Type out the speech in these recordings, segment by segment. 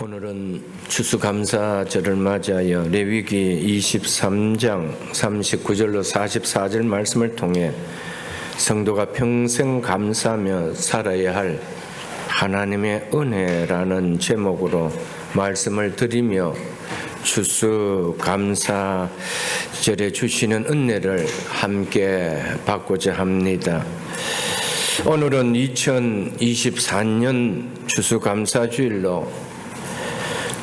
오늘은 추수감사절을 맞이하여 레위기 23장 39절로 44절 말씀을 통해 성도가 평생 감사하며 살아야 할 하나님의 은혜라는 제목으로 말씀을 드리며 추수감사절에 주시는 은혜를 함께 받고자 합니다. 오늘은 2024년 추수감사주일로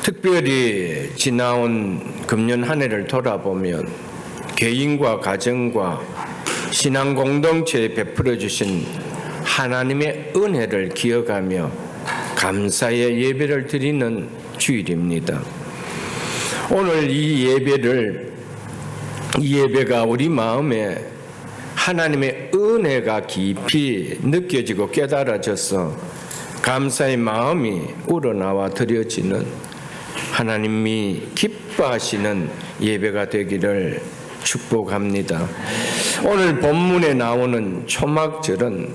특별히 지나온 금년 한 해를 돌아보면 개인과 가정과 신앙 공동체에 베풀어 주신 하나님의 은혜를 기억하며 감사의 예배를 드리는 주일입니다. 오늘 이 예배가 우리 마음에 하나님의 은혜가 깊이 느껴지고 깨달아져서 감사의 마음이 우러나와 드려지는 하나님이 기뻐하시는 예배가 되기를 축복합니다. 오늘 본문에 나오는 초막절은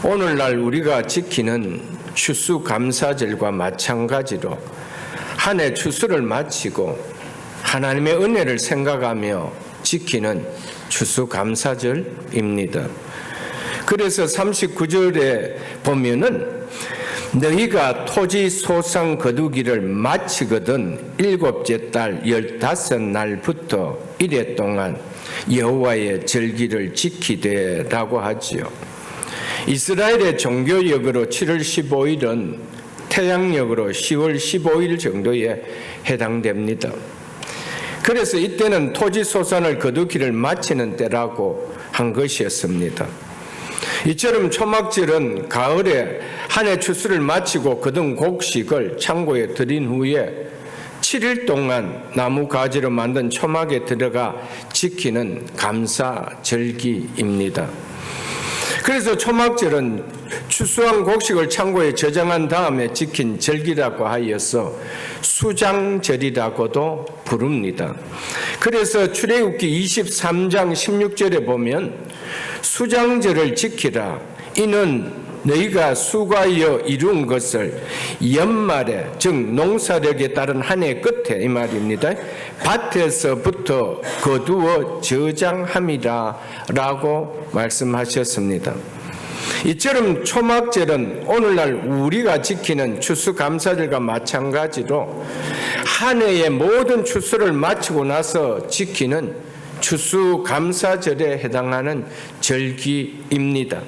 오늘날 우리가 지키는 추수감사절과 마찬가지로 한 해 추수를 마치고 하나님의 은혜를 생각하며 지키는 추수감사절입니다. 그래서 39절에 보면은 너희가 토지 소상 거두기를 마치거든 일곱째 달 15날부터 이래 동안 여호와의 절기를 지키되라고 하지요. 이스라엘의 종교역으로 7월 15일은 태양역으로 10월 15일 정도에 해당됩니다. 그래서 이때는 토지 소산을 거두기를 마치는 때라고 한 것이었습니다. 이처럼 초막절은 가을에 한 해 추수를 마치고 거둔 곡식을 창고에 들인 후에 7일 동안 나무 가지로 만든 초막에 들어가 지키는 감사절기입니다. 그래서 초막절은 추수한 곡식을 창고에 저장한 다음에 지킨 절기라고 하여서 수장절이라고도 부릅니다. 그래서 출애굽기 23장 16절에 보면 수장절을 지키라. 이는 너희가 수고하여 이룬 것을 연말에 즉 농사력에 따른 한 해 끝에 이 말입니다. 밭에서부터 거두어 저장함이라 라고 말씀하셨습니다. 이처럼 초막절은 오늘날 우리가 지키는 추수감사절과 마찬가지로 한 해의 모든 추수를 마치고 나서 지키는 추수감사절에 해당하는 절기입니다.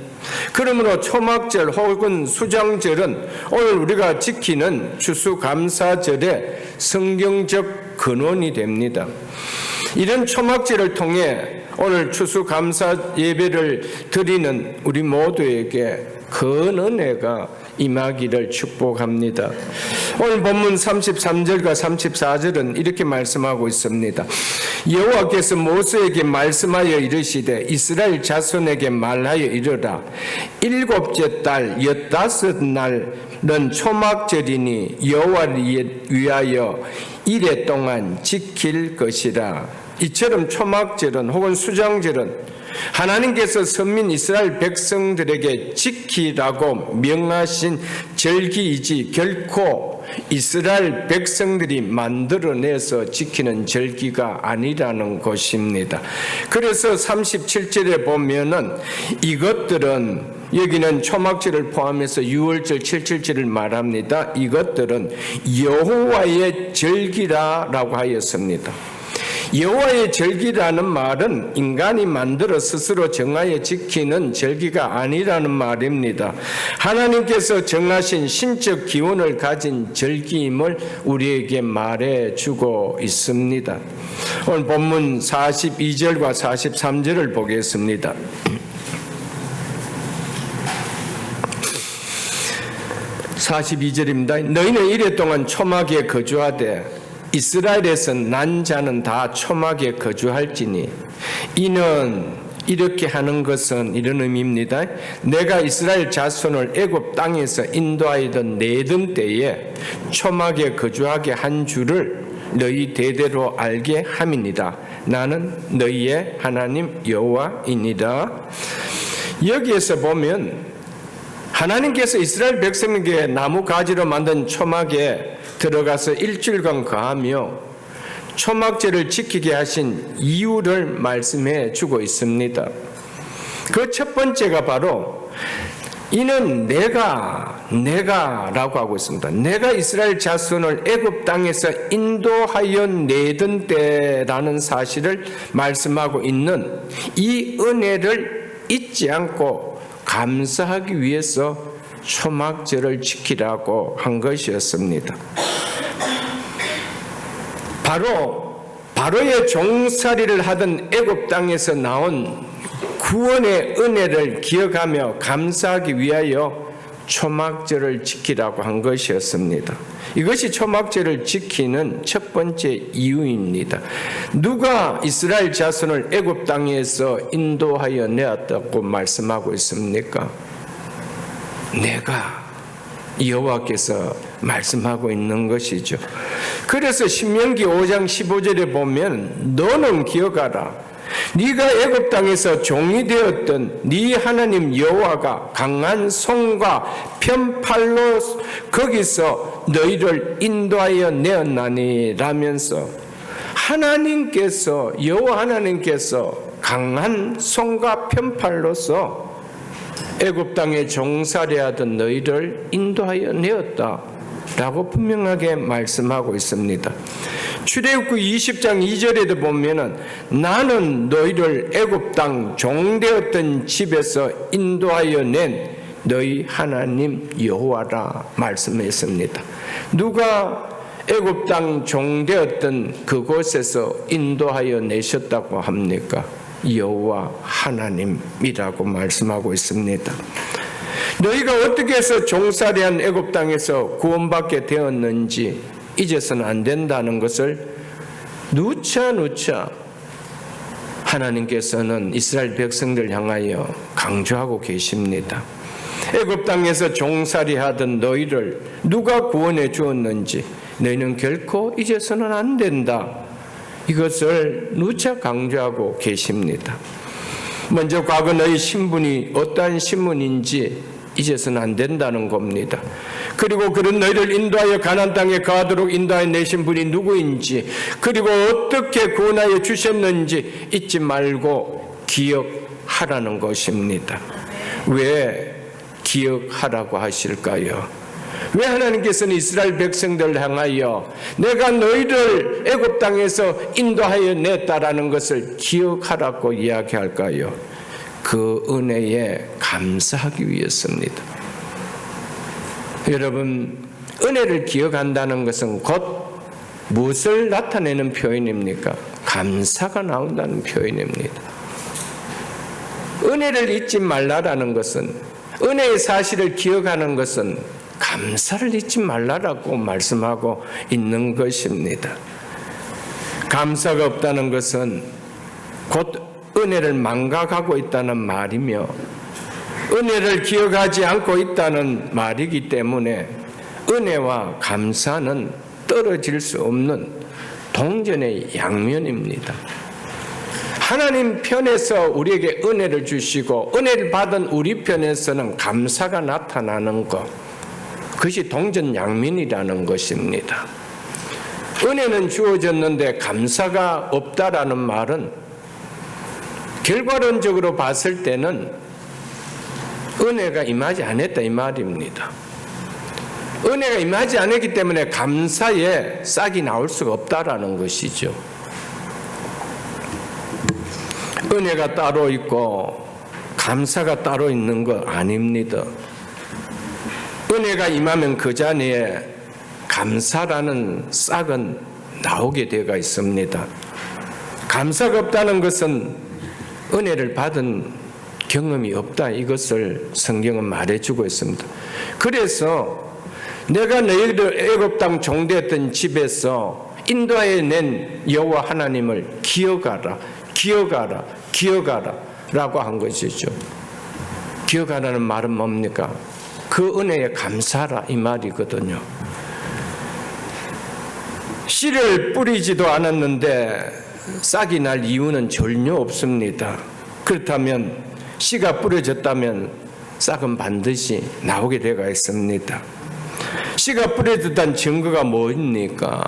그러므로 초막절 혹은 수장절은 오늘 우리가 지키는 추수감사절의 성경적 근원이 됩니다. 이런 초막절을 통해 오늘 추수감사 예배를 드리는 우리 모두에게 큰 은혜가 임하기를 축복합니다. 오늘 본문 33절과 34절은 이렇게 말씀하고 있습니다. 여호와께서 모세에게 말씀하여 이르시되 이스라엘 자손에게 말하여 이르라. 일곱째 달 15날은 초막절이니 여호와를 위하여 이래 동안 지킬 것이라. 이처럼 초막절은 혹은 수장절은 하나님께서 선민 이스라엘 백성들에게 지키라고 명하신 절기이지 결코 이스라엘 백성들이 만들어내서 지키는 절기가 아니라는 것입니다. 그래서 37절에 보면은 이것들은 여기는 초막절을 포함해서 6월절, 7절을 말합니다. 이것들은 여호와의 절기라라고 하였습니다. 여호와의 절기라는 말은 인간이 만들어 스스로 정하여 지키는 절기가 아니라는 말입니다. 하나님께서 정하신 신적 기원을 가진 절기임을 우리에게 말해주고 있습니다. 오늘 본문 42절과 43절을 보겠습니다. 42절입니다. 너희는 이래 동안 초막에 거주하되 이스라엘에서 난 자는 다 초막에 거주할지니 이는 이렇게 하는 것은 이런 의미입니다. 내가 이스라엘 자손을 애굽 땅에서 인도하여던 내던 때에 초막에 거주하게 한 줄을 너희 대대로 알게 함이니라. 나는 너희의 하나님 여호와이니라. 여기에서 보면 하나님께서 이스라엘 백성에게 나무 가지로 만든 초막에 들어가서 일주일간 거하며 초막제를 지키게 하신 이유를 말씀해 주고 있습니다. 그 첫 번째가 바로 이는 내가라고 하고 있습니다. 내가 이스라엘 자손을 애굽 땅에서 인도하여 내던 때라는 사실을 말씀하고 있는 이 은혜를 잊지 않고 감사하기 위해서 초막제를 지키라고 한 것이었습니다. 바로의 종살이를 하던 애굽 땅에서 나온 구원의 은혜를 기억하며 감사하기 위하여 초막제를 지키라고 한 것이었습니다. 이것이 초막제를 지키는 첫 번째 이유입니다. 누가 이스라엘 자손을 애굽 땅에서 인도하여 내었다고 말씀하고 있습니까? 내가 여호와께서 말씀하고 있는 것이죠. 그래서 신명기 5장 15절에 보면 너는 기억하라. 네가 애굽 땅에서 종이 되었던 네 하나님 여호와가 강한 손과 편팔로 거기서 너희를 인도하여 내었나니 라면서 여호와 하나님께서 강한 손과 편팔로서 애굽 땅에 종살이하던 너희를 인도하여 내었다라고 분명하게 말씀하고 있습니다. 출애굽기 20장 2절에도 보면은 나는 너희를 애굽 땅 종되었던 집에서 인도하여 낸 너희 하나님 여호와라 말씀했습니다. 누가 애굽 땅 종되었던 그곳에서 인도하여 내셨다고 합니까? 여호와 하나님이라고 말씀하고 있습니다. 너희가 어떻게 해서 종살이한 애굽 땅에서 구원받게 되었는지 잊어서는 안 된다는 것을 누차 하나님께서는 이스라엘 백성들 향하여 강조하고 계십니다. 애굽 땅에서 종살이하던 너희를 누가 구원해 주었는지 너희는 결코 잊어서는 안 된다. 이것을 누차 강조하고 계십니다. 먼저 과거 너희 신분이 어떠한 신분인지 잊어서는 안 된다는 겁니다. 그리고 그런 너희를 인도하여 가나안 땅에 거하도록 인도하여 내신 분이 누구인지, 그리고 어떻게 구원하여 주셨는지 잊지 말고 기억하라는 것입니다. 왜 기억하라고 하실까요? 왜 하나님께서는 이스라엘 백성들을 향하여 내가 너희를 애굽 땅에서 인도하여 냈다라는 것을 기억하라고 이야기할까요? 그 은혜에 감사하기 위해서입니다. 여러분, 은혜를 기억한다는 것은 곧 무엇을 나타내는 표현입니까? 감사가 나온다는 표현입니다. 은혜를 잊지 말라라는 것은, 은혜의 사실을 기억하는 것은 감사를 잊지 말라라고 말씀하고 있는 것입니다. 감사가 없다는 것은 곧 은혜를 망각하고 있다는 말이며 은혜를 기억하지 않고 있다는 말이기 때문에 은혜와 감사는 떨어질 수 없는 동전의 양면입니다. 하나님 편에서 우리에게 은혜를 주시고 은혜를 받은 우리 편에서는 감사가 나타나는 것, 그것이 동전 양면이라는 것입니다. 은혜는 주어졌는데 감사가 없다라는 말은 결과론적으로 봤을 때는 은혜가 임하지 않았다 이 말입니다. 은혜가 임하지 않았기 때문에 감사에 싹이 나올 수가 없다라는 것이죠. 은혜가 따로 있고 감사가 따로 있는 거 아닙니다. 은혜가 임하면 그 자리에 감사라는 싹은 나오게 되어 있습니다. 감사가 없다는 것은 은혜를 받은 경험이 없다, 이것을 성경은 말해주고 있습니다. 그래서 내가 너희들 애굽 땅 종되었던 집에서 인도하여 낸 여호와 하나님을 기억하라 라고 한 것이죠. 기억하라는 말은 뭡니까? 그 은혜에 감사하라 이 말이거든요. 씨를 뿌리지도 않았는데 싹이 날 이유는 전혀 없습니다. 그렇다면 씨가 뿌려졌다면 싹은 반드시 나오게 되어 있습니다. 씨가 뿌려졌다는 증거가 뭡니까?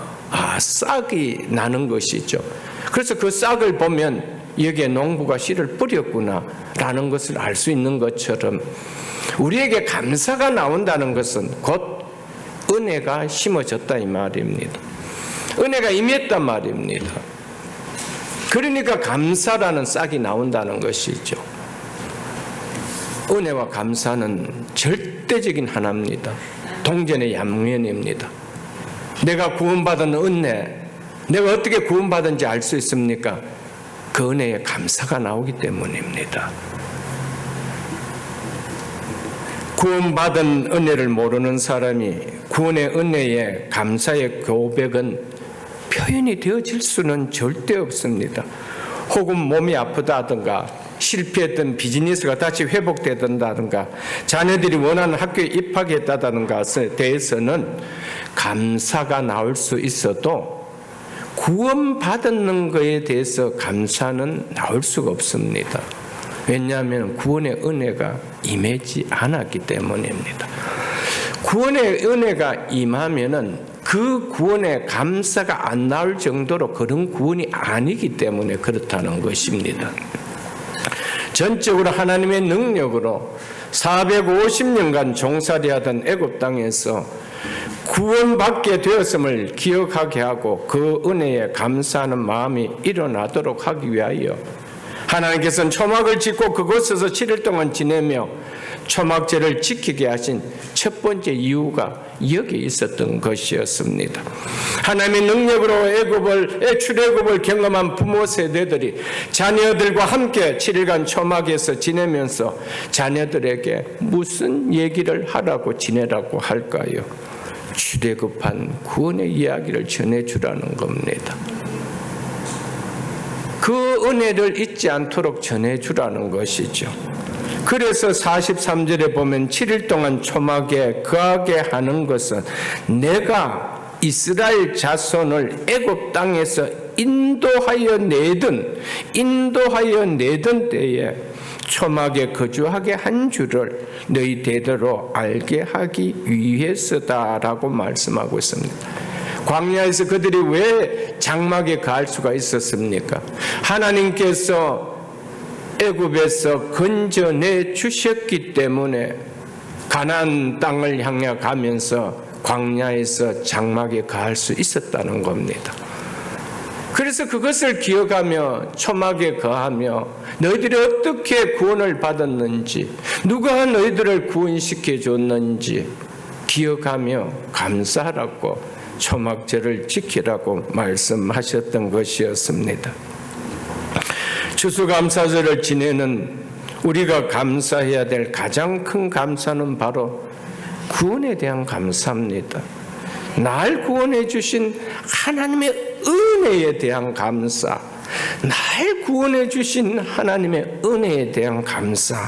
싹이 나는 것이죠. 그래서 그 싹을 보면 여기에 농부가 씨를 뿌렸구나 라는 것을 알 수 있는 것처럼 우리에게 감사가 나온다는 것은 곧 은혜가 심어졌다 이 말입니다. 은혜가 임했단 말입니다. 그러니까 감사라는 싹이 나온다는 것이죠. 은혜와 감사는 절대적인 하나입니다. 동전의 양면입니다. 내가 구원받은 은혜, 내가 어떻게 구원받은지 알 수 있습니까? 그 은혜에 감사가 나오기 때문입니다. 구원받은 은혜를 모르는 사람이 구원의 은혜에 감사의 고백은 표현이 되어질 수는 절대 없습니다. 혹은 몸이 아프다든가 실패했던 비즈니스가 다시 회복되던다든가 자녀들이 원하는 학교에 입학했다는 것에 대해서는 감사가 나올 수 있어도 구원받는 것에 대해서 감사는 나올 수가 없습니다. 왜냐하면 구원의 은혜가 임하지 않았기 때문입니다. 구원의 은혜가 임하면은 그 구원에 감사가 안 나올 정도로 그런 구원이 아니기 때문에 그렇다는 것입니다. 전적으로 하나님의 능력으로 450년간 종살이하던 애굽 땅에서 구원받게 되었음을 기억하게 하고 그 은혜에 감사하는 마음이 일어나도록 하기 위하여 하나님께서는 초막을 짓고 그곳에서 7일 동안 지내며 초막제를 지키게 하신 첫 번째 이유가 여기에 있었던 것이었습니다. 하나님의 능력으로 출애굽을 경험한 부모 세대들이 자녀들과 함께 7일간 초막에서 지내면서 자녀들에게 무슨 얘기를 하라고 지내라고 할까요? 출애굽한 구원의 이야기를 전해주라는 겁니다. 그 은혜를 잊지 않도록 전해주라는 것이죠. 그래서 43절에 보면 7일 동안 초막에 거하게 하는 것은 내가 이스라엘 자손을 애굽 땅에서 인도하여 내던 때에 초막에 거주하게 한 줄을 너희 대대로 알게 하기 위해서다라고 말씀하고 있습니다. 광야에서 그들이 왜 장막에 거할 수가 있었습니까? 하나님께서 애굽에서 건져내 주셨기 때문에 가나안 땅을 향해 가면서 광야에서 장막에 거할 수 있었다는 겁니다. 그래서 그것을 기억하며 초막에 거하며 너희들이 어떻게 구원을 받았는지 누가 너희들을 구원시켜 줬는지 기억하며 감사하라고 초막제를 지키라고 말씀하셨던 것이었습니다. 추수감사절을 지내는 우리가 감사해야 될 가장 큰 감사는 바로 구원에 대한 감사입니다. 날 구원해 주신 하나님의 은혜에 대한 감사, 날 구원해 주신 하나님의 은혜에 대한 감사,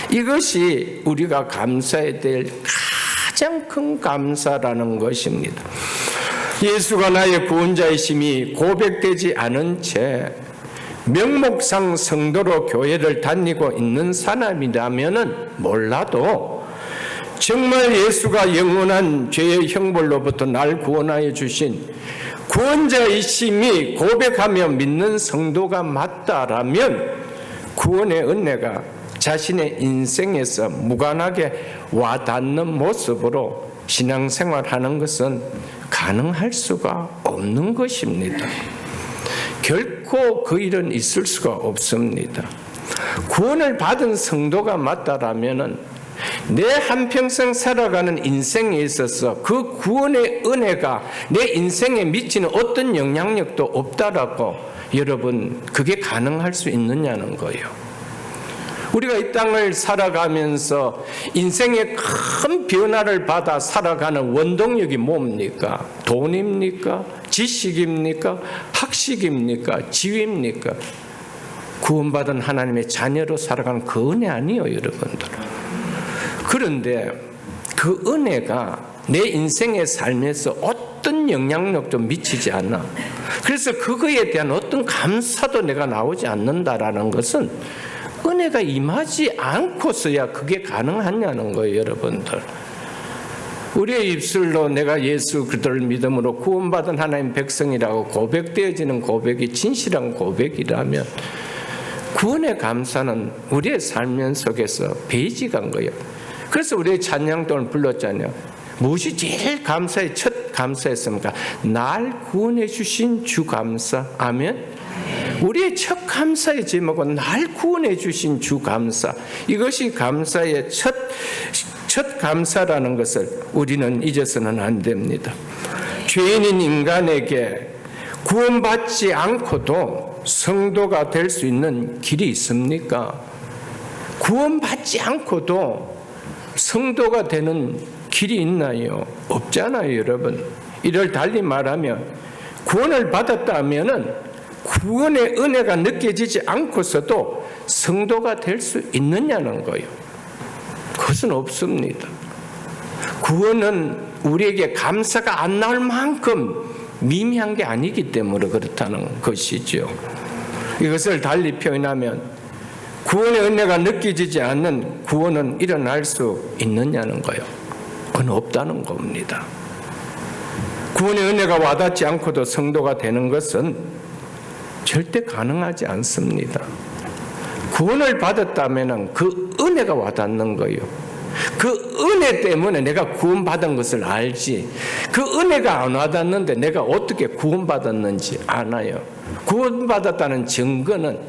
이것이 우리가 감사해야 될 가장 큰 감사라는 것입니다. 예수가 나의 구원자이심이 고백되지 않은 채 명목상 성도로 교회를 다니고 있는 사람이라면 몰라도 정말 예수가 영원한 죄의 형벌로부터 날 구원하여 주신 구원자이심이 고백하며 믿는 성도가 맞다라면 구원의 은혜가 자신의 인생에서 무관하게 와닿는 모습으로 신앙생활하는 것은 가능할 수가 없는 것입니다. 결코 그 일은 있을 수가 없습니다. 구원을 받은 성도가 맞다라면 내 한평생 살아가는 인생에 있어서 그 구원의 은혜가 내 인생에 미치는 어떤 영향력도 없다라고 여러분 그게 가능할 수 있느냐는 거예요. 우리가 이 땅을 살아가면서 인생의 큰 변화를 받아 살아가는 원동력이 뭡니까? 돈입니까? 지식입니까? 학식입니까? 지위입니까? 구원받은 하나님의 자녀로 살아가는 그 은혜 아니에요, 여러분들. 그런데 그 은혜가 내 인생의 삶에서 어떤 영향력도 미치지 않아. 그래서 그거에 대한 어떤 감사도 내가 나오지 않는다라는 것은 은혜가 임하지 않고서야 그게 가능하냐는 거예요, 여러분들. 우리의 입술로 내가 예수 그리스도를 믿음으로 구원받은 하나님 백성이라고 고백되어지는 고백이 진실한 고백이라면 구원의 감사는 우리의 삶 속에서 베이직한 거예요. 그래서 우리의 찬양동을 불렀잖아요. 무엇이 제일 감사의 첫 감사였습니까? 날 구원해 주신 주 감사. 아멘. 우리의 첫 감사의 제목은 날 구원해 주신 주 감사. 이것이 감사의 첫 감사라는 것을 우리는 잊어서는 안 됩니다. 죄인인 인간에게 구원받지 않고도 성도가 될 수 있는 길이 있습니까? 구원받지 않고도 성도가 되는 길이 있나요? 없잖아요, 여러분. 이를 달리 말하면 구원을 받았다면은 구원의 은혜가 느껴지지 않고서도 성도가 될 수 있느냐는 거예요. 그것은 없습니다. 구원은 우리에게 감사가 안 나올 만큼 미미한 게 아니기 때문에 그렇다는 것이죠. 이것을 달리 표현하면 구원의 은혜가 느껴지지 않는 구원은 일어날 수 있느냐는 거예요. 그건 없다는 겁니다. 구원의 은혜가 와닿지 않고도 성도가 되는 것은 절대 가능하지 않습니다. 구원을 받았다면 그 은혜가 와닿는 거예요. 그 은혜 때문에 내가 구원받은 것을 알지, 그 은혜가 안 와닿는데 내가 어떻게 구원받았는지 아나요? 구원받았다는 증거는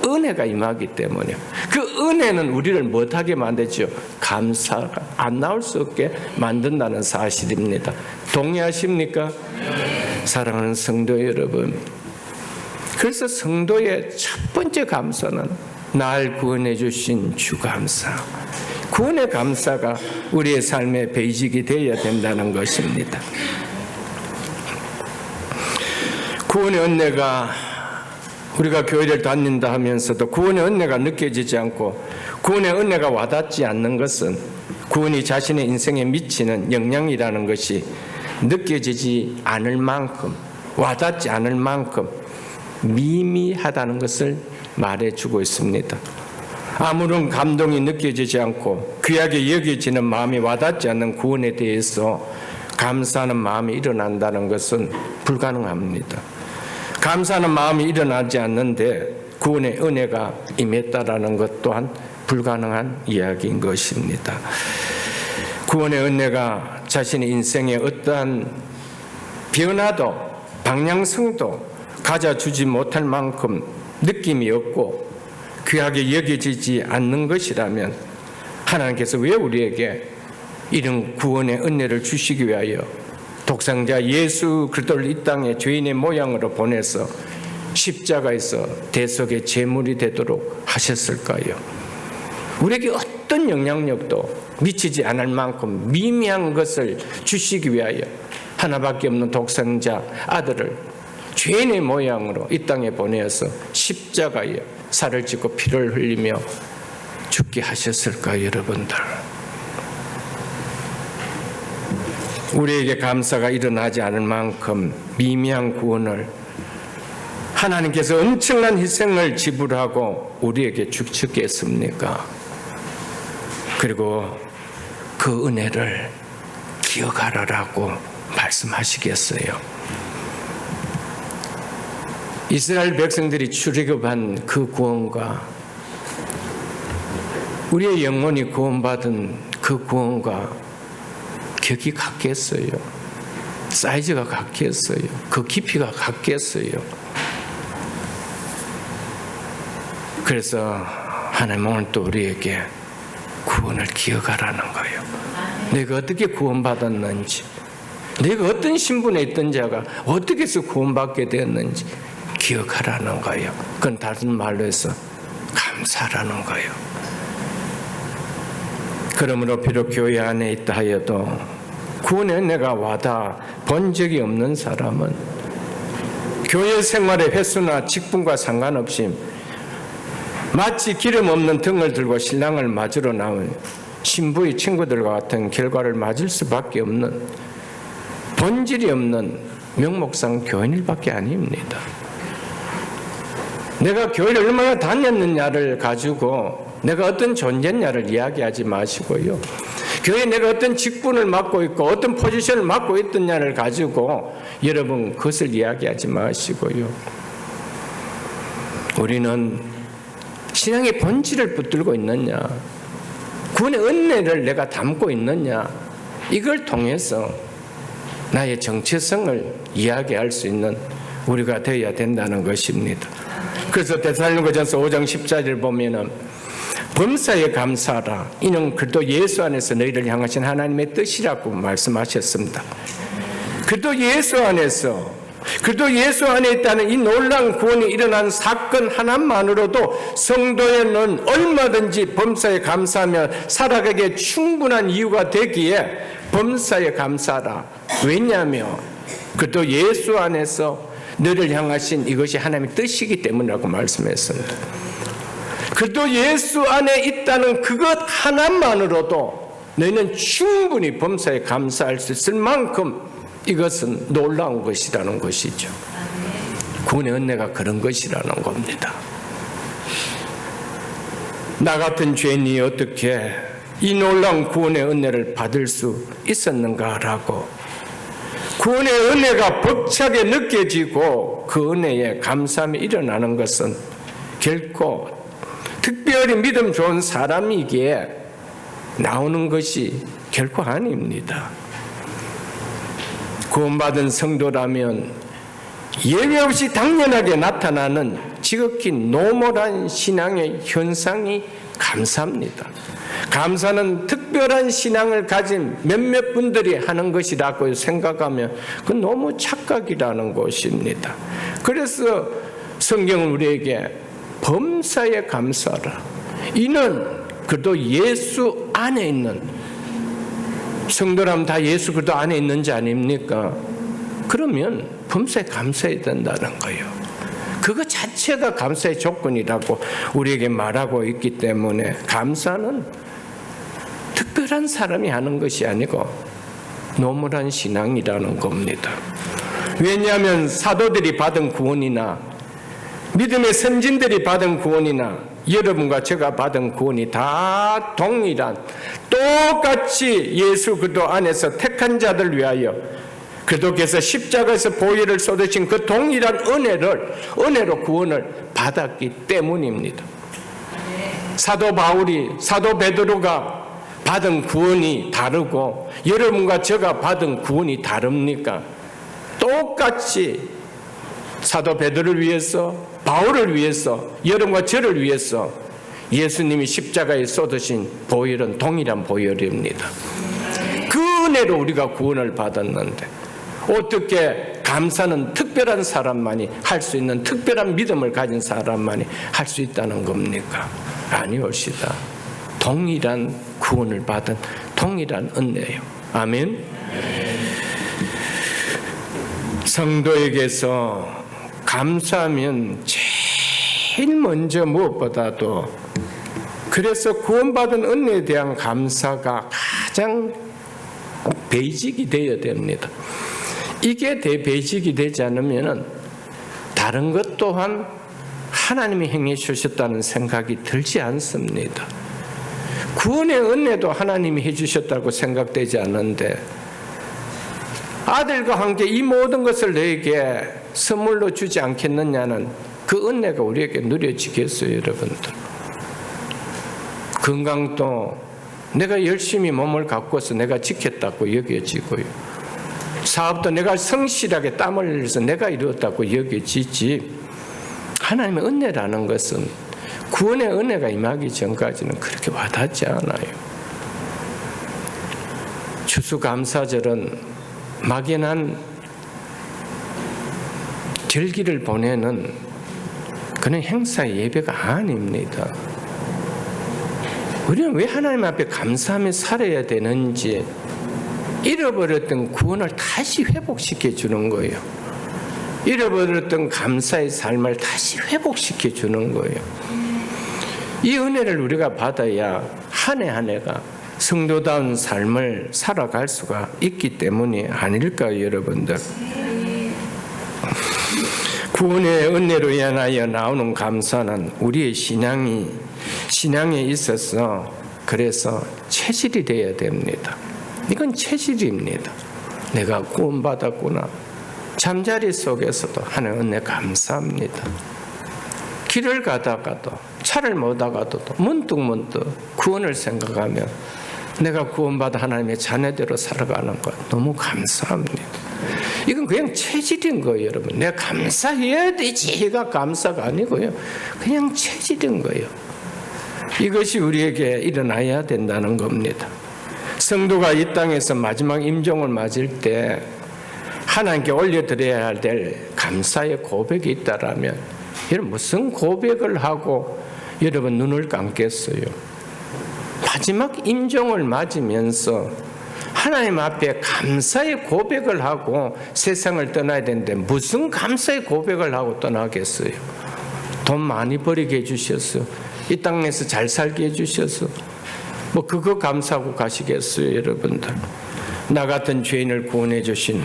은혜가 임하기 때문에 그 은혜는 우리를 못하게 만들죠. 감사가 안 나올 수 없게 만든다는 사실입니다. 동의하십니까? 사랑하는 성도 여러분, 그래서 성도의 첫 번째 감사는 날 구원해 주신 주 감사. 구원의 감사가 우리의 삶의 베이직이 되어야 된다는 것입니다. 구원의 은혜가 우리가 교회를 다닌다 하면서도 구원의 은혜가 느껴지지 않고 구원의 은혜가 와닿지 않는 것은 구원이 자신의 인생에 미치는 영향이라는 것이 느껴지지 않을 만큼, 와닿지 않을 만큼 미미하다는 것을 말해주고 있습니다. 아무런 감동이 느껴지지 않고 귀하게 여겨지는 마음이 와닿지 않는 구원에 대해서 감사하는 마음이 일어난다는 것은 불가능합니다. 감사하는 마음이 일어나지 않는데 구원의 은혜가 임했다라는 것 또한 불가능한 이야기인 것입니다. 구원의 은혜가 자신의 인생에 어떠한 변화도 방향성도 가져주지 못할 만큼 느낌이 없고 귀하게 여겨지지 않는 것이라면 하나님께서 왜 우리에게 이런 구원의 은혜를 주시기 위하여 독생자 예수 그리스도를 이 땅에 죄인의 모양으로 보내서 십자가에서 대속의 제물이 되도록 하셨을까요? 우리에게 어떤 영향력도 미치지 않을 만큼 미미한 것을 주시기 위하여 하나밖에 없는 독생자 아들을 죄인의 모양으로 이 땅에 보내어서 십자가에 살을 찢고 피를 흘리며 죽게 하셨을까요, 여러분들? 우리에게 감사가 일어나지 않을 만큼 미미한 구원을 하나님께서 엄청난 희생을 지불하고 우리에게 주셨겠습니까? 그리고 그 은혜를 기억하라고 말씀하시겠어요? 이스라엘 백성들이 출애굽한 그 구원과 우리의 영혼이 구원받은 그 구원과 격이 같겠어요? 사이즈가 같겠어요? 그 깊이가 같겠어요? 그래서 하나님은 오늘 또 우리에게 구원을 기억하라는 거예요. 내가 어떻게 구원받았는지, 내가 어떤 신분에 있던 자가 어떻게 해서 구원받게 되었는지 기억하라는 거예요. 그건 다른 말로 해서 감사라는 거예요. 그러므로 비록 교회 안에 있다 하여도 구원의 은혜가 와닿아 본 적이 없는 사람은 교회 생활의 횟수나 직분과 상관없이 마치 기름 없는 등을 들고 신랑을 맞으러 나온 신부의 친구들과 같은 결과를 맞을 수밖에 없는 본질이 없는 명목상 교인일밖에 아닙니다. 내가 교회를 얼마나 다녔느냐를 가지고 내가 어떤 존재냐를 이야기하지 마시고요. 교회에 내가 어떤 직분을 맡고 있고 어떤 포지션을 맡고 있느냐를 가지고 여러분 그것을 이야기하지 마시고요. 우리는 신앙의 본질을 붙들고 있느냐, 구원의 은혜를 내가 담고 있느냐, 이걸 통해서 나의 정체성을 이야기할 수 있는 우리가 되어야 된다는 것입니다. 그래서 데살로니가전서 5장 10절을 보면은 범사에 감사하라. 이는 그리스도 예수 안에서 너희를 향하신 하나님의 뜻이라고 말씀하셨습니다. 그리스도 예수 안에 있다는 이 놀라운 구원이 일어난 사건 하나만으로도 성도에는 얼마든지 범사에 감사하며 살아가기에 충분한 이유가 되기에 범사에 감사하라. 왜냐하면 그리스도 예수 안에서 너를 향하신 이것이 하나님의 뜻이기 때문이라고 말씀했습니다. 그리스도 예수 안에 있다는 그것 하나만으로도 너희는 충분히 범사에 감사할 수 있을 만큼 이것은 놀라운 것이라는 것이죠. 구원의 은혜가 그런 것이라는 겁니다. 나 같은 죄인이 어떻게 이 놀라운 구원의 은혜를 받을 수 있었는가라고 구원의 은혜가 벅차게 느껴지고 그 은혜에 감사함이 일어나는 것은 결코 특별히 믿음 좋은 사람이기에 나오는 것이 결코 아닙니다. 구원받은 성도라면 예외 없이 당연하게 나타나는 지극히 노멀한 신앙의 현상이 감사입니다. 감사는 특별한 신앙을 가진 몇몇 분들이 하는 것이라고 생각하면 그건 너무 착각이라는 것입니다. 그래서 성경은 우리에게 범사에 감사하라. 이는 그도 예수 안에 있는, 성도라면 다 예수 그도 안에 있는지 아닙니까? 그러면 범사에 감사해야 된다는 거예요. 그거 자체가 감사의 조건이라고 우리에게 말하고 있기 때문에 감사는 특별한 사람이 하는 것이 아니고 노멀한 신앙이라는 겁니다. 왜냐하면 사도들이 받은 구원이나 믿음의 선진들이 받은 구원이나 여러분과 제가 받은 구원이 다 동일한, 똑같이 예수 그리스도 안에서 택한 자들 위하여 그리스도께서 십자가에서 보혈을 쏟으신 그 동일한 은혜로 구원을 받았기 때문입니다. 사도 바울이, 사도 베드로가 받은 구원이 다르고 여러분과 제가 받은 구원이 다릅니까? 똑같이 사도 베드로를 위해서, 바울을 위해서, 여러분과 저를 위해서 예수님이 십자가에 쏟으신 보혈은 동일한 보혈입니다. 그 은혜로 우리가 구원을 받았는데 어떻게 감사는 특별한 사람만이 할 수 있는, 특별한 믿음을 가진 사람만이 할 수 있다는 겁니까? 아니옵시다. 동일한 구원을 받은 동일한 은혜예요. 아멘. 성도에게서 감사하면 제일 먼저 무엇보다도, 그래서 구원받은 은혜에 대한 감사가 가장 베이직이 되어야 됩니다. 이게 베이직이 되지 않으면 다른 것 또한 하나님이 행해 주셨다는 생각이 들지 않습니다. 구원의 은혜도 하나님이 해주셨다고 생각되지 않는데 아들과 함께 이 모든 것을 너에게 선물로 주지 않겠느냐는 그 은혜가 우리에게 누려지겠어요, 여러분들. 건강도 내가 열심히 몸을 가꾸어서 내가 지켰다고 여겨지고요. 사업도 내가 성실하게 땀을 흘려서 내가 이루었다고 여겨지지, 하나님의 은혜라는 것은 구원의 은혜가 임하기 전까지는 그렇게 와닿지 않아요. 추수감사절은 막연한 절기를 보내는 그런 행사의 예배가 아닙니다. 우리는 왜 하나님 앞에 감사하며 살아야 되는지, 잃어버렸던 구원을 다시 회복시켜 주는 거예요. 잃어버렸던 감사의 삶을 다시 회복시켜 주는 거예요. 이 은혜를 우리가 받아야 한 해 한 해가 성도다운 삶을 살아갈 수가 있기 때문이 아닐까요, 여러분들? 구원의 은혜로 인하여 나오는 감사는 우리의 신앙에 있어서 그래서 체질이 되어야 됩니다. 이건 체질입니다. 내가 구원받았구나. 잠자리 속에서도 하나님 은혜 감사합니다. 길을 가다가도 차를 몰다가도 문득 구원을 생각하면 내가 구원받아 하나님의 자녀대로 살아가는 것 너무 감사합니다. 이건 그냥 체질인 거예요, 여러분. 내가 감사해야 되지가 감사가 아니고요. 그냥 체질인 거예요. 이것이 우리에게 일어나야 된다는 겁니다. 성도가 이 땅에서 마지막 임종을 맞을 때 하나님께 올려드려야 될 감사의 고백이 있다라면 여러분 무슨 고백을 하고 여러분 눈을 감겠어요? 마지막 임종을 맞으면서 하나님 앞에 감사의 고백을 하고 세상을 떠나야 되는데 무슨 감사의 고백을 하고 떠나겠어요? 돈 많이 벌게 해주셔서 이 땅에서 잘 살게 해주셔서 뭐 그거 감사하고 가시겠어요, 여러분들? 나 같은 죄인을 구원해 주신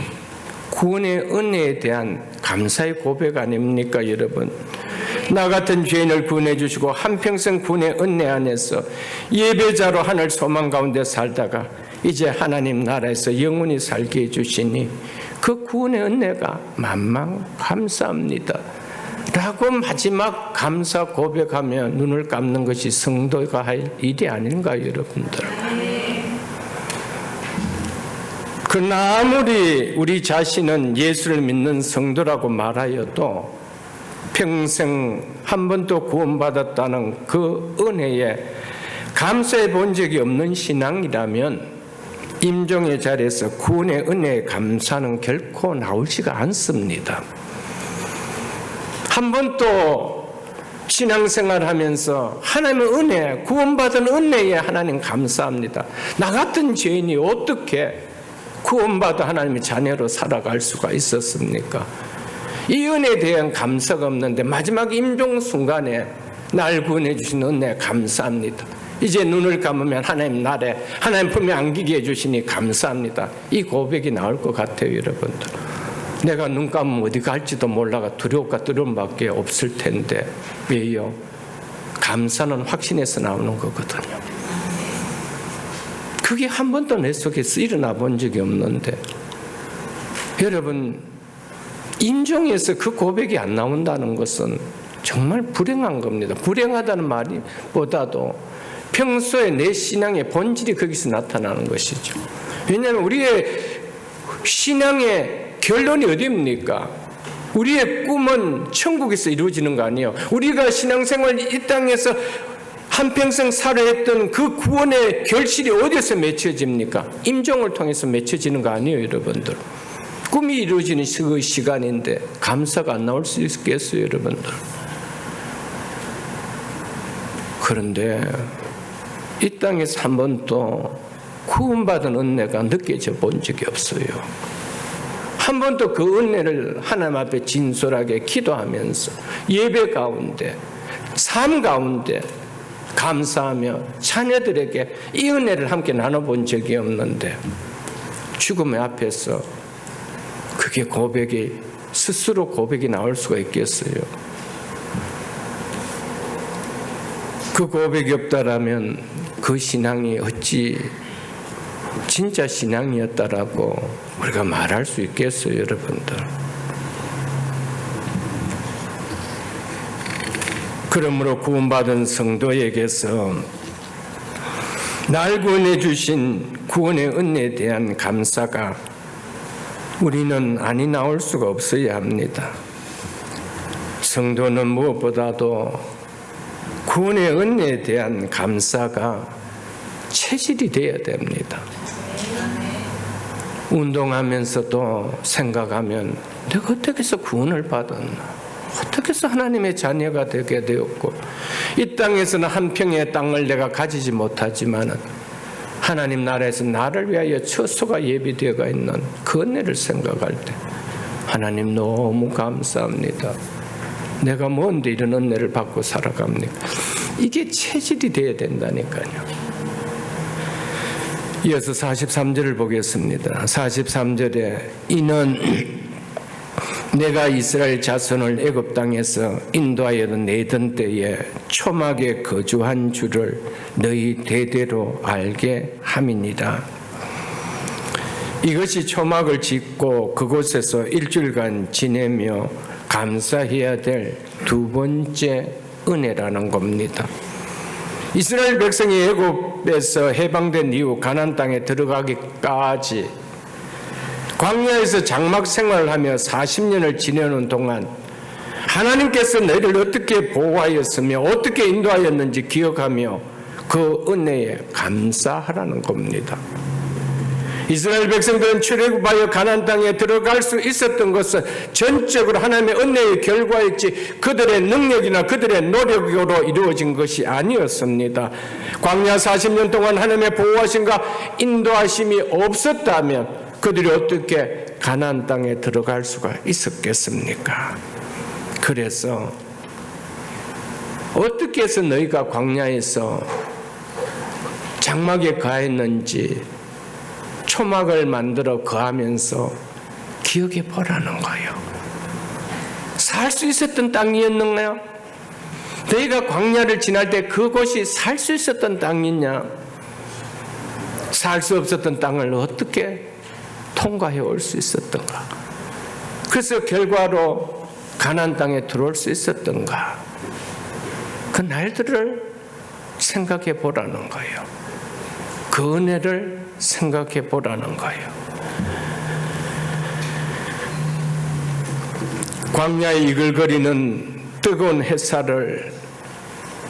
구원의 은혜에 대한 감사의 고백 아닙니까, 여러분? 나 같은 죄인을 구원해 주시고 한평생 구원의 은혜 안에서 예배자로 하늘 소망 가운데 살다가 이제 하나님 나라에서 영원히 살게 해주시니 그 구원의 은혜가 만만 감사합니다 라고 마지막 감사 고백하며 눈을 감는 것이 성도가 할 일이 아닌가요, 여러분들? 그러나 아무리 우리 자신은 예수를 믿는 성도라고 말하여도 평생 한 번도 구원받았다는 그 은혜에 감사해 본 적이 없는 신앙이라면 임종의 자리에서 구원의 은혜에 감사는 결코 나오지가 않습니다. 한 번도 신앙생활 하면서 하나님의 은혜, 구원받은 은혜에 하나님 감사합니다. 나 같은 죄인이 어떻게 구원받아 하나님의 자녀로 살아갈 수가 있었습니까? 이 은혜에 대한 감사가 없는데 마지막 임종 순간에 날 구원해 주신 은혜에 감사합니다. 이제 눈을 감으면 하나님 나라에 하나님 품에 안기게 해주시니 감사합니다. 이 고백이 나올 것 같아요, 여러분들. 내가 눈 감으면 어디 갈지도 몰라가 두려움과 두려움밖에 없을 텐데 왜요? 감사는 확신에서 나오는 거거든요. 그게 한 번도 내 속에서 일어나 본 적이 없는데 여러분 임종에서 그 고백이 안 나온다는 것은 정말 불행한 겁니다. 불행하다는 말보다도 평소에 내 신앙의 본질이 거기서 나타나는 것이죠. 왜냐하면 우리의 신앙의 결론이 어디입니까? 우리의 꿈은 천국에서 이루어지는 거 아니에요. 우리가 신앙생활 이 땅에서 한평생 살아 했던 그 구원의 결실이 어디서 맺혀집니까? 임종을 통해서 맺혀지는 거 아니에요, 여러분들. 꿈이 이루어지는 그 시간인데 감사가 안 나올 수 있겠어요, 여러분들? 그런데 이 땅에서 한 번도 구원받은 은혜가 느껴져 본 적이 없어요. 한 번도 그 은혜를 하나님 앞에 진솔하게 기도하면서 예배 가운데 삶 가운데 감사하며 자녀들에게 이 은혜를 함께 나눠본 적이 없는데 죽음의 앞에서 그게 고백이 스스로 고백이 나올 수가 있겠어요? 그 고백이 없다라면 그 신앙이 어찌 진짜 신앙이었다라고 우리가 말할 수 있겠어요, 여러분들? 그러므로 구원받은 성도에게서 날 구원해 주신 구원의 은혜에 대한 감사가 우리는 안이 나올 수가 없어야 합니다. 성도는 무엇보다도 구원의 은혜에 대한 감사가 체질이 되어야 됩니다. 운동하면서도 생각하면 내가 어떻게 해서 구원을 받았나? 어떻게 해서 하나님의 자녀가 되게 되었고 이 땅에서는 한 평의 땅을 내가 가지지 못하지만 하나님 나라에서 나를 위하여 처소가 예비되어 있는 그 은혜를 생각할 때 하나님 너무 감사합니다. 내가 뭔데 이런 은혜를 받고 살아갑니까? 이게 체질이 되어야 된다니까요. 이어서 43절을 보겠습니다. 43절에 이는 내가 이스라엘 자손을 애굽 땅에서 인도하여 내던 때에 초막에 거주한 줄을 너희 대대로 알게 함이니라. 이것이 초막을 짓고 그곳에서 일주일간 지내며 감사해야 될 두 번째 은혜라는 겁니다. 이스라엘 백성이 애굽에서 해방된 이후 가나안 땅에 들어가기까지 광야에서 장막 생활을 하며 40년을 지내는 동안 하나님께서 너희를 어떻게 보호하였으며 어떻게 인도하였는지 기억하며 그 은혜에 감사하라는 겁니다. 이스라엘 백성들은 출애굽하여 가나안 땅에 들어갈 수 있었던 것은 전적으로 하나님의 은혜의 결과였지 그들의 능력이나 그들의 노력으로 이루어진 것이 아니었습니다. 광야 40년 동안 하나님의 보호하심과 인도하심이 없었다면 그들이 어떻게 가나안 땅에 들어갈 수가 있었겠습니까? 그래서 어떻게 해서 너희가 광야에서 장막에 거했는지 초막을 만들어 거하면서 기억해 보라는 거예요. 살 수 있었던 땅이었는가요? 너희가 광야를 지날 때 그곳이 살 수 있었던 땅이냐? 살 수 없었던 땅을 어떻게 통과해 올 수 있었던가? 그래서 결과로 가나안 땅에 들어올 수 있었던가? 그 날들을 생각해 보라는 거예요. 그 은혜를 생각해 보라는 거예요. 광야에 이글거리는 뜨거운 햇살을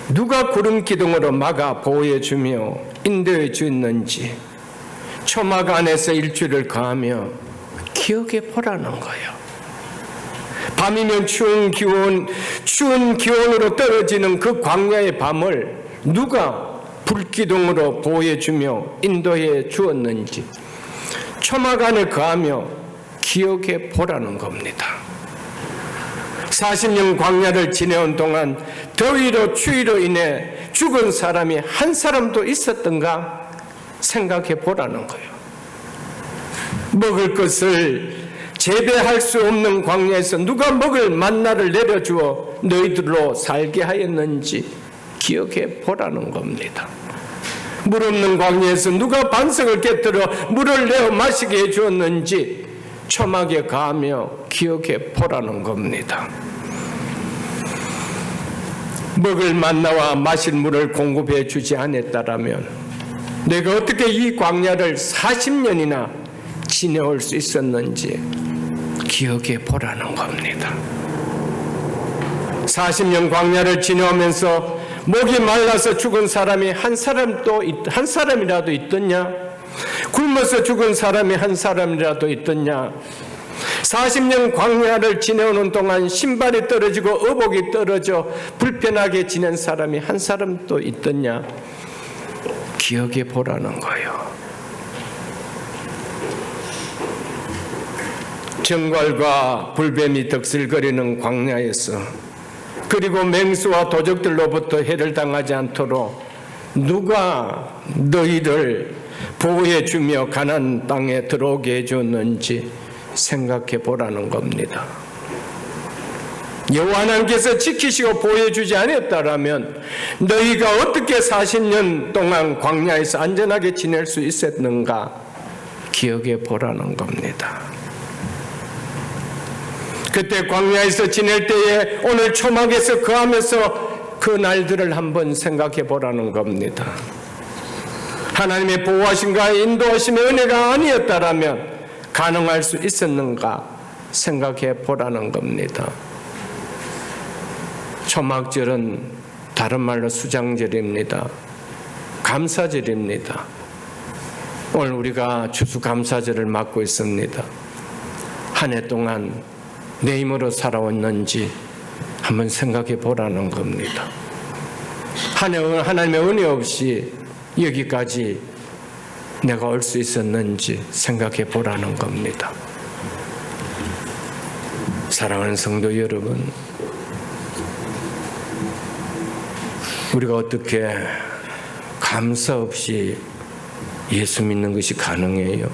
누가 구름 기둥으로 막아 보호해 주며 인도해 주었는지 초막 안에서 일주일을 거하며 기억해 보라는 거예요. 밤이면 추운 기온으로 떨어지는 그 광야의 밤을 누가 불기둥으로 보호해 주며 인도해 주었는지 초막 안에 거하며 기억해 보라는 겁니다. 40년 광야를 지내온 동안 더위로 추위로 인해 죽은 사람이 한 사람도 있었던가 생각해 보라는 거예요. 먹을 것을 재배할 수 없는 광야에서 누가 먹을 만나를 내려주어 너희들로 살게 하였는지 기억해 보라는 겁니다. 물 없는 광야에서 누가 반석을 깨뜨려 물을 내어 마시게 해주었는지 초막에 가며 기억해 보라는 겁니다. 먹을 만나와 마실 물을 공급해 주지 않았다라면 내가 어떻게 이 광야를 40년이나 지내올 수 있었는지 기억해 보라는 겁니다. 40년 광야를 지내오면서 목이 말라서 죽은 사람이 한 사람이라도 있더냐? 굶어서 죽은 사람이 한 사람이라도 있더냐? 40년 광야를 지내오는 동안 신발이 떨어지고 의복이 떨어져 불편하게 지낸 사람이 한 사람도 있더냐? 기억해 보라는 거예요. 정갈과 불뱀이 덕슬거리는 광야에서 그리고 맹수와 도적들로부터 해를 당하지 않도록 누가 너희를 보호해 주며 가나안 땅에 들어오게 해줬는지 생각해 보라는 겁니다. 여호와 하나님께서 지키시고 보호해 주지 않았다라면 너희가 어떻게 40년 동안 광야에서 안전하게 지낼 수 있었는가 기억해 보라는 겁니다. 그때 광야에서 지낼 때에 오늘 초막에서 거하면서 그 날들을 한번 생각해 보라는 겁니다. 하나님의 보호하심과 인도하심의 은혜가 아니었다라면 가능할 수 있었는가 생각해 보라는 겁니다. 초막절은 다른 말로 수장절입니다. 감사절입니다. 오늘 우리가 추수감사절을 맞고 있습니다. 한 해 동안 내 힘으로 살아왔는지 한번 생각해 보라는 겁니다. 한 해 하나님의 은혜 없이 여기까지 내가 올 수 있었는지 생각해 보라는 겁니다. 사랑하는 성도 여러분, 우리가 어떻게 감사 없이 예수 믿는 것이 가능해요?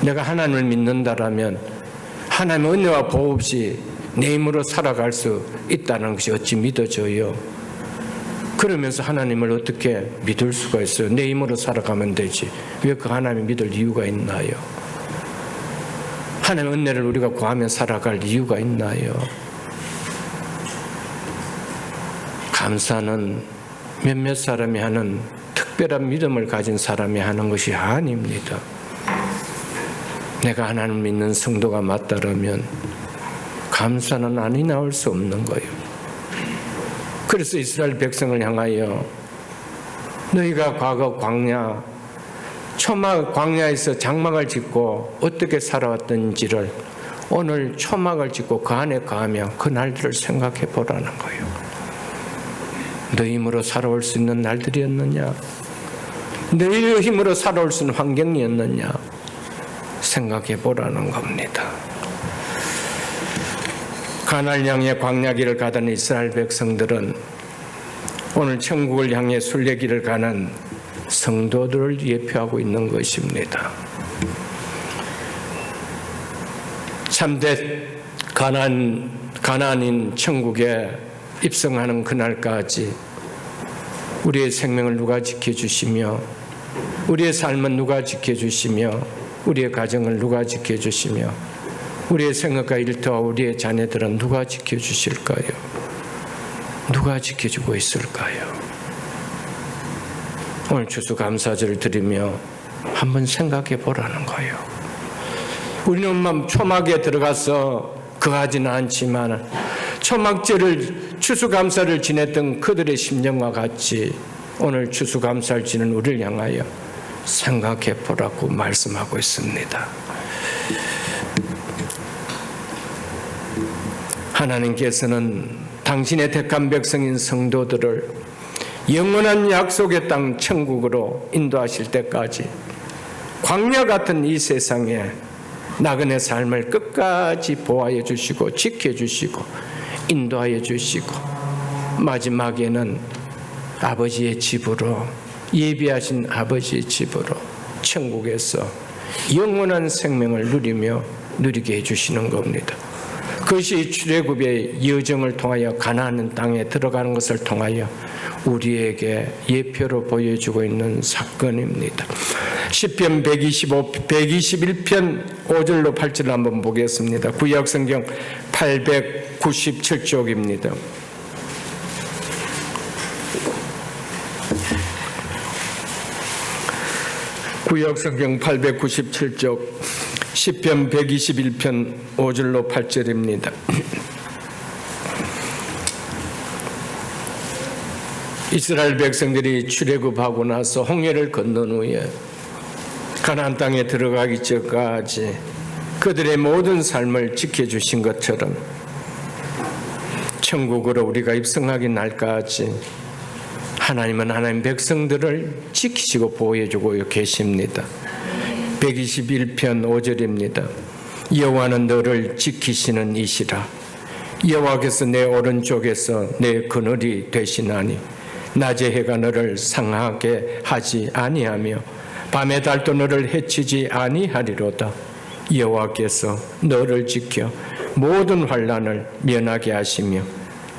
내가 하나님을 믿는다라면 하나님의 은혜와 보호 없이 내 힘으로 살아갈 수 있다는 것이 어찌 믿어져요? 그러면서 하나님을 어떻게 믿을 수가 있어요? 내 힘으로 살아가면 되지. 왜 그 하나님을 믿을 이유가 있나요? 하나님의 은혜를 우리가 구하며 살아갈 이유가 있나요? 감사는 몇몇 사람이 하는 특별한 믿음을 가진 사람이 하는 것이 아닙니다. 내가 하나님을 믿는 성도가 맞다라면 감사는 아니 나올 수 없는 거예요. 그래서 이스라엘 백성을 향하여 너희가 과거 광야에서 장막을 짓고 어떻게 살아왔던지를 오늘 초막을 짓고 그 안에 거하며 그 날들을 생각해 보라는 거예요. 너희 힘으로 살아올 수 있는 날들이었느냐? 너희의 힘으로 살아올 수 있는 환경이었느냐? 생각해 보라는 겁니다. 가나안 향해 광야길을 가던 이스라엘 백성들은 오늘 천국을 향해 순례길을 가는 성도들을 예표하고 있는 것입니다. 참된 가나안인 천국에 입성하는 그날까지 우리의 생명을 누가 지켜주시며 우리의 삶은 누가 지켜주시며 우리의 가정을 누가 지켜주시며 우리의 생각과 일터와 우리의 자녀들은 누가 지켜주실까요? 누가 지켜주고 있을까요? 오늘 추수감사절을 드리며 한번 생각해 보라는 거예요. 우리는 초막에 들어가서 거하지는 않지만 초막절을 추수감사를 지냈던 그들의 심정과 같이 오늘 추수감사를 지는 우리를 향하여 생각해 보라고 말씀하고 있습니다. 하나님께서는 당신의 택한 백성인 성도들을 영원한 약속의 땅 천국으로 인도하실 때까지 광야 같은 이 세상에 나그네 삶을 끝까지 보호하여 주시고 지켜주시고 인도하여 주시고 마지막에는 아버지의 집으로 예비하신 아버지의 집으로 천국에서 영원한 생명을 누리게 해주시는 겁니다. 그것이 출애굽의 여정을 통하여 가나안 땅에 들어가는 것을 통하여 우리에게 예표로 보여주고 있는 사건입니다. 시편 121편 5절로 8절을 한번 보겠습니다. 구약성경 897쪽입니다. 구약성경 897쪽 시편 121편 5절로 8절입니다. 이스라엘 백성들이 출애굽하고 나서 홍해를 건넌 후에 가나안 땅에 들어가기 전까지 그들의 모든 삶을 지켜주신 것처럼 천국으로 우리가 입성하기 날까지 하나님은 하나님 백성들을 지키시고 보호해주고 계십니다. 121편 5절입니다. 여호와는 너를 지키시는 이시라. 여호와께서 내 오른쪽에서 내 그늘이 되시나니 낮의 해가 너를 상하게 하지 아니하며 밤의 달도 너를 해치지 아니하리로다. 여호와께서 너를 지켜 모든 환난을 면하게 하시며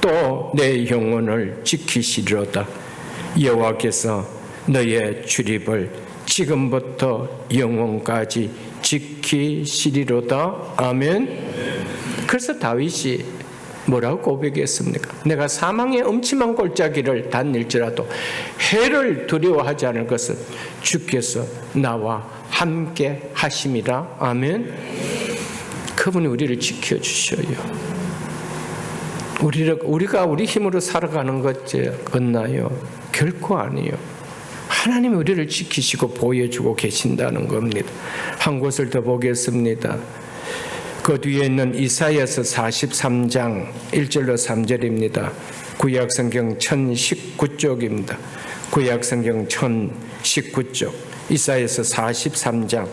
또 내 영혼을 지키시리로다. 여호와께서 너의 출입을 지금부터 영원까지 지키시리로다. 아멘. 그래서 다윗이 뭐라고 고백했습니까? 내가 사망의 음침한 골짜기를 다닐지라도 해를 두려워하지 않을 것은 주께서 나와 함께 하심이라. 아멘. 그분이 우리를 지켜주셔요. 우리가 우리 힘으로 살아가는 것이 없나요? 결코 아니에요. 하나님이 우리를 지키시고 보여주고 계신다는 겁니다. 한 곳을 더 보겠습니다. 그 뒤에 있는 이사야서 43장 1절로 3절입니다. 구약성경 1019쪽입니다. 구약성경 1019쪽 이사야서 43장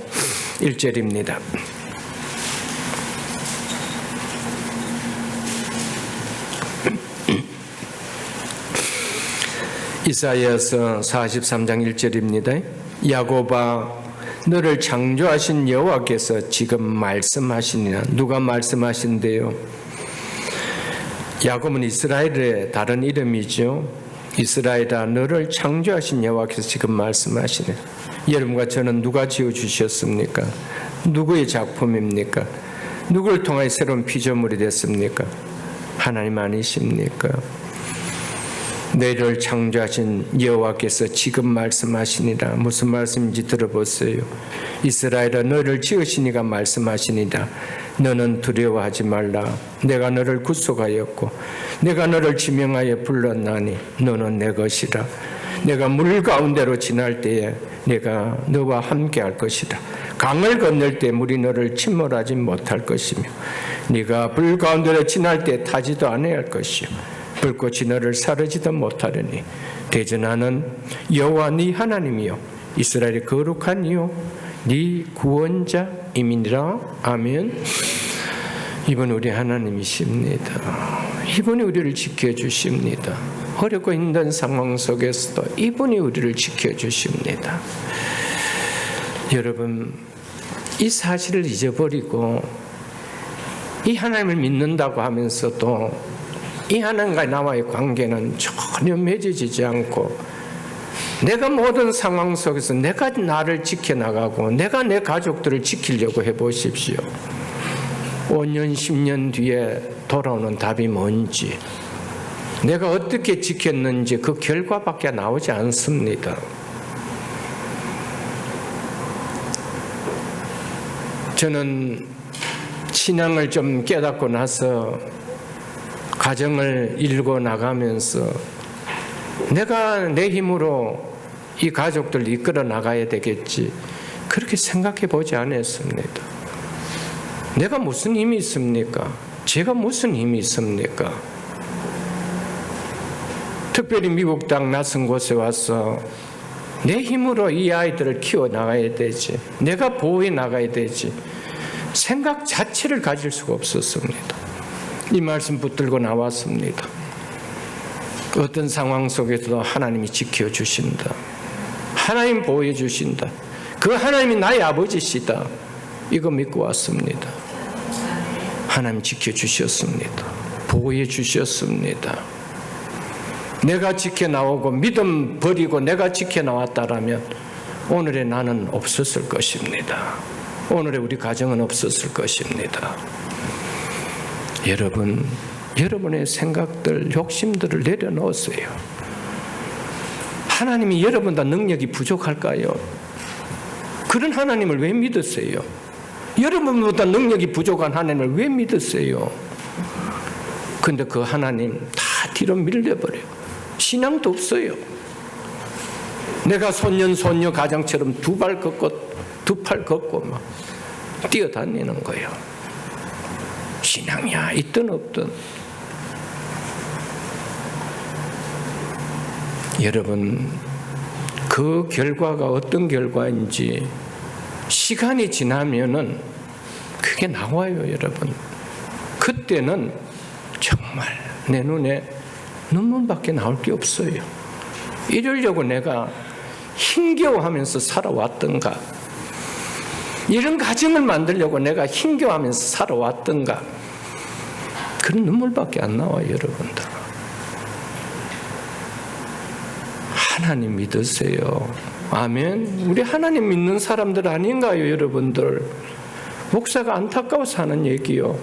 1절입니다. 이사야서 43장 1절입니다. 야곱아 너를 창조하신 여호와께서 지금 말씀하시니라. 누가 말씀하신대요? 야곱은 이스라엘의 다른 이름이죠. 이스라엘아, 너를 창조하신 여호와께서 지금 말씀하시네. 여러분과 저는 누가 지어주셨습니까? 누구의 작품입니까? 누구를 통하여 새로운 피조물이 됐습니까? 하나님 아니십니까? 너희를 창조하신 여호와께서 지금 말씀하시니라. 무슨 말씀인지 들어보세요. 이스라엘아, 너를 지으신 이가 말씀하시니라. 너는 두려워하지 말라. 내가 너를 구속하였고 내가 너를 지명하여 불렀나니 너는 내 것이라. 내가 물 가운데로 지날 때에 내가 너와 함께 할 것이라. 강을 건널 때 물이 너를 침몰하지 못할 것이며 네가 불 가운데로 지날 때 타지도 아니할 것이요 불꽃이 너를 사르지도 못하려니 대전하는 여호와 네 하나님이요 이스라엘의 거룩한 이요 네 구원자임이니라. 아멘. 이분 우리 하나님이십니다. 이분이 우리를 지켜주십니다. 어렵고 힘든 상황 속에서도 이분이 우리를 지켜주십니다. 여러분, 이 사실을 잊어버리고 이 하나님을 믿는다고 하면서도 이 하나님과 나와의 관계는 전혀 맺어지지 않고 내가 모든 상황 속에서 내가 나를 지켜나가고 내가 내 가족들을 지키려고 해보십시오. 5년, 10년 뒤에 돌아오는 답이 뭔지, 내가 어떻게 지켰는지 그 결과밖에 나오지 않습니다. 저는 신앙을 좀 깨닫고 나서 가정을 이루고 나가면서 내가 내 힘으로 이 가족들을 이끌어 나가야 되겠지, 그렇게 생각해 보지 않았습니다. 내가 무슨 힘이 있습니까? 제가 무슨 힘이 있습니까? 특별히 미국 땅 낯선 곳에 와서 내 힘으로 이 아이들을 키워 나가야 되지, 내가 보호해 나가야 되지, 생각 자체를 가질 수가 없었습니다. 이 말씀 붙들고 나왔습니다. 어떤 상황 속에서도 하나님이 지켜주신다. 하나님 보호해 주신다. 그 하나님이 나의 아버지시다. 이거 믿고 왔습니다. 하나님 지켜주셨습니다. 보호해 주셨습니다. 내가 지켜나오고 믿음 버리고 내가 지켜나왔다라면 오늘의 나는 없었을 것입니다. 오늘의 우리 가정은 없었을 것입니다. 여러분, 여러분의 생각들, 욕심들을 내려놓으세요. 하나님이 여러분보다 능력이 부족할까요? 그런 하나님을 왜 믿으세요? 여러분보다 능력이 부족한 하나님을 왜 믿으세요? 근데 그 하나님 다 뒤로 밀려버려요. 신앙도 없어요. 내가 소년 가정처럼 두 발 걷고 두 팔 걷고 막 뛰어다니는 거예요. 신앙이야 있든 없든. 여러분, 그 결과가 어떤 결과인지 시간이 지나면은 그게 나와요. 여러분, 그때는 정말 내 눈에 눈물밖에 나올 게 없어요. 이러려고 내가 힘겨워하면서 살아왔던가, 이런 가정을 만들려고 내가 힘겨워하면서 살아왔던가, 그런 눈물밖에 안 나와요. 여러분들, 하나님 믿으세요. 아멘. 우리 하나님 믿는 사람들 아닌가요? 여러분들, 목사가 안타까워서 하는 얘기요,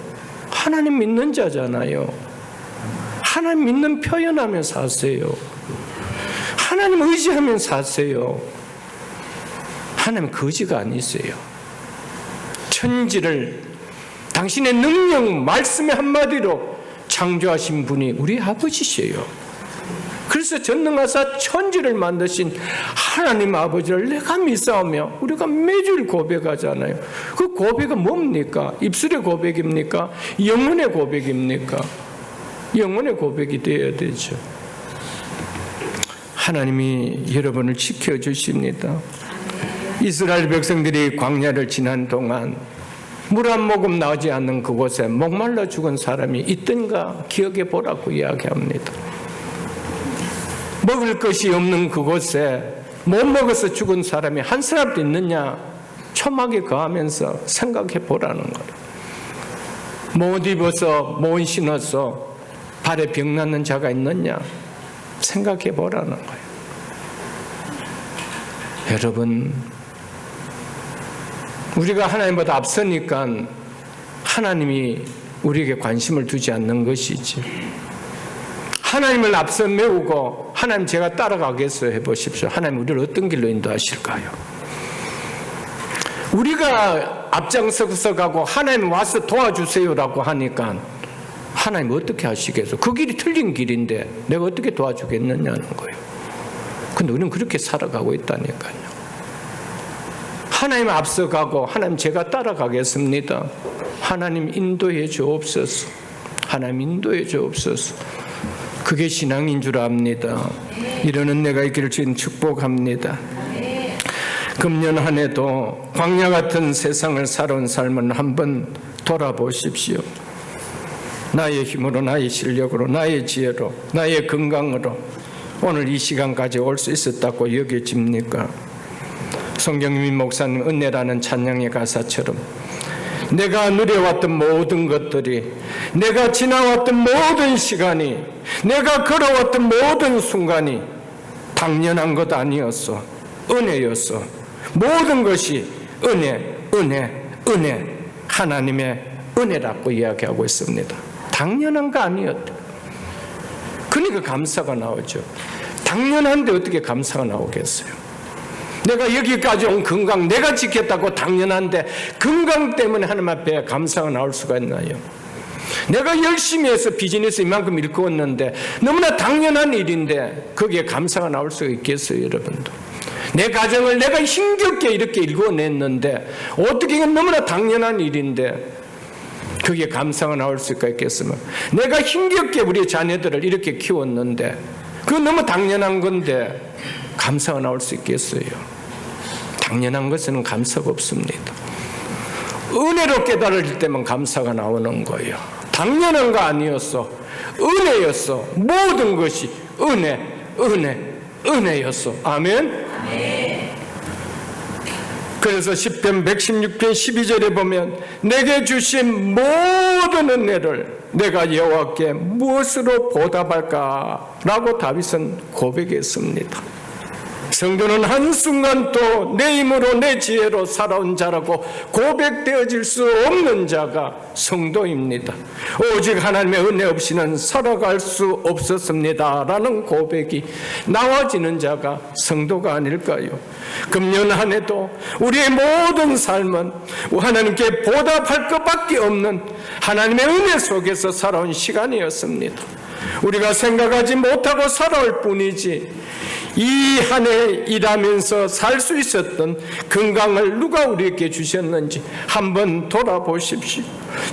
하나님 믿는 자잖아요. 하나님 믿는 표현하면서 사세요. 하나님 의지하면서 사세요. 하나님 거지가 아니세요. 천지를 당신의 능력, 말씀의 한마디로 창조하신 분이 우리 아버지시에요. 그래서 전능하사 천지를 만드신 하나님 아버지를 내가 믿사오며 우리가 매주 고백하잖아요. 그 고백은 뭡니까? 입술의 고백입니까? 영혼의 고백입니까? 영혼의 고백이 되어야 되죠. 하나님이 여러분을 지켜주십니다. 이스라엘 백성들이 광야를 지난 동안 물 한 모금 나오지 않는 그곳에 목말라 죽은 사람이 있던가 기억해 보라고 이야기합니다. 먹을 것이 없는 그곳에 못 먹어서 죽은 사람이 한 사람도 있느냐? 초막에 거하면서 생각해 보라는 거예요. 못 입어서 못 신어서 발에 병 났는 자가 있느냐? 생각해 보라는 거예요. 여러분, 우리가 하나님보다 앞서니까 하나님이 우리에게 관심을 두지 않는 것이지. 하나님을 앞서 메우고 하나님 제가 따라가겠어요 해보십시오. 하나님 우리를 어떤 길로 인도하실까요? 우리가 앞장서서 가고 하나님 와서 도와주세요라고 하니까 하나님 어떻게 하시겠어요? 그 길이 틀린 길인데 내가 어떻게 도와주겠느냐는 거예요. 근데 우리는 그렇게 살아가고 있다니까요. 하나님 앞서가고 하나님 제가 따라가겠습니다. 하나님 인도해 주옵소서. 하나님 인도해 주옵소서. 그게 신앙인 줄 압니다. 이러는 내가 있기를 주님 축복합니다. 금년 한 해도 광야 같은 세상을 살아온 삶을 한번 돌아보십시오. 나의 힘으로, 나의 실력으로, 나의 지혜로, 나의 건강으로 오늘 이 시간까지 올 수 있었다고 여겨집니까? 성경민 목사님 은혜라는 찬양의 가사처럼 내가 누려왔던 모든 것들이, 내가 지나왔던 모든 시간이, 내가 걸어왔던 모든 순간이 당연한 것 아니었어. 은혜였어. 모든 것이 은혜, 은혜, 은혜, 하나님의 은혜라고 이야기하고 있습니다. 당연한 거 아니었다. 그러니까 감사가 나오죠. 당연한데 어떻게 감사가 나오겠어요? 내가 여기까지 온 건강 내가 지켰다고 당연한데 건강 때문에 하나님 앞에 감사가 나올 수가 있나요? 내가 열심히 해서 비즈니스 이만큼 일구었는데 너무나 당연한 일인데 거기에 감사가 나올 수가 있겠어요, 여러분도? 내 가정을 내가 힘겹게 이렇게 일구어냈는데 어떻게 이건 너무나 당연한 일인데 거기에 감사가 나올 수가 있겠으면, 내가 힘겹게 우리 자녀들을 이렇게 키웠는데 그건 너무 당연한 건데 감사가 나올 수 있겠어요? 당연한 것은 감사가 없습니다. 은혜로 깨달을 때만 감사가 나오는 거예요. 당연한 거 아니었어. 은혜였어. 모든 것이 은혜, 은혜, 은혜였어. 아멘? 그래서 10편 116편 12절에 보면 내게 주신 모든 은혜를 내가 여호와께 무엇으로 보답할까? 라고 다윗은 고백했습니다. 성도는 한순간 또 내 힘으로 내 지혜로 살아온 자라고 고백되어질 수 없는 자가 성도입니다. 오직 하나님의 은혜 없이는 살아갈 수 없었습니다 라는 고백이 나와지는 자가 성도가 아닐까요? 금년 한 해도 우리의 모든 삶은 하나님께 보답할 것밖에 없는 하나님의 은혜 속에서 살아온 시간이었습니다. 우리가 생각하지 못하고 살아올 뿐이지 이 한 해 일하면서 살 수 있었던 건강을 누가 우리에게 주셨는지 한번 돌아보십시오.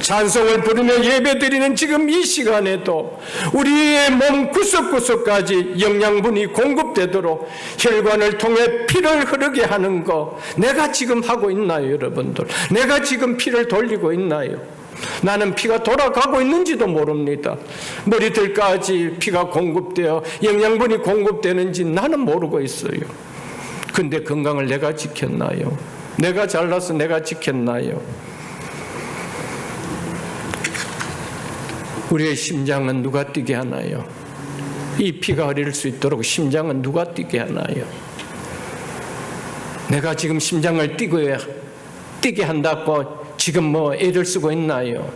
찬송을 부르며 예배드리는 지금 이 시간에도 우리의 몸 구석구석까지 영양분이 공급되도록 혈관을 통해 피를 흐르게 하는 거 내가 지금 하고 있나요, 여러분들? 내가 지금 피를 돌리고 있나요? 나는 피가 돌아가고 있는지도 모릅니다. 머리들까지 피가 공급되어 영양분이 공급되는지 나는 모르고 있어요. 근데 건강을 내가 지켰나요? 내가 잘나서 내가 지켰나요? 우리의 심장은 누가 뛰게 하나요? 이 피가 흐를 수 있도록 심장은 누가 뛰게 하나요? 내가 지금 심장을 뛰게 한다고 지금 애를 쓰고 있나요?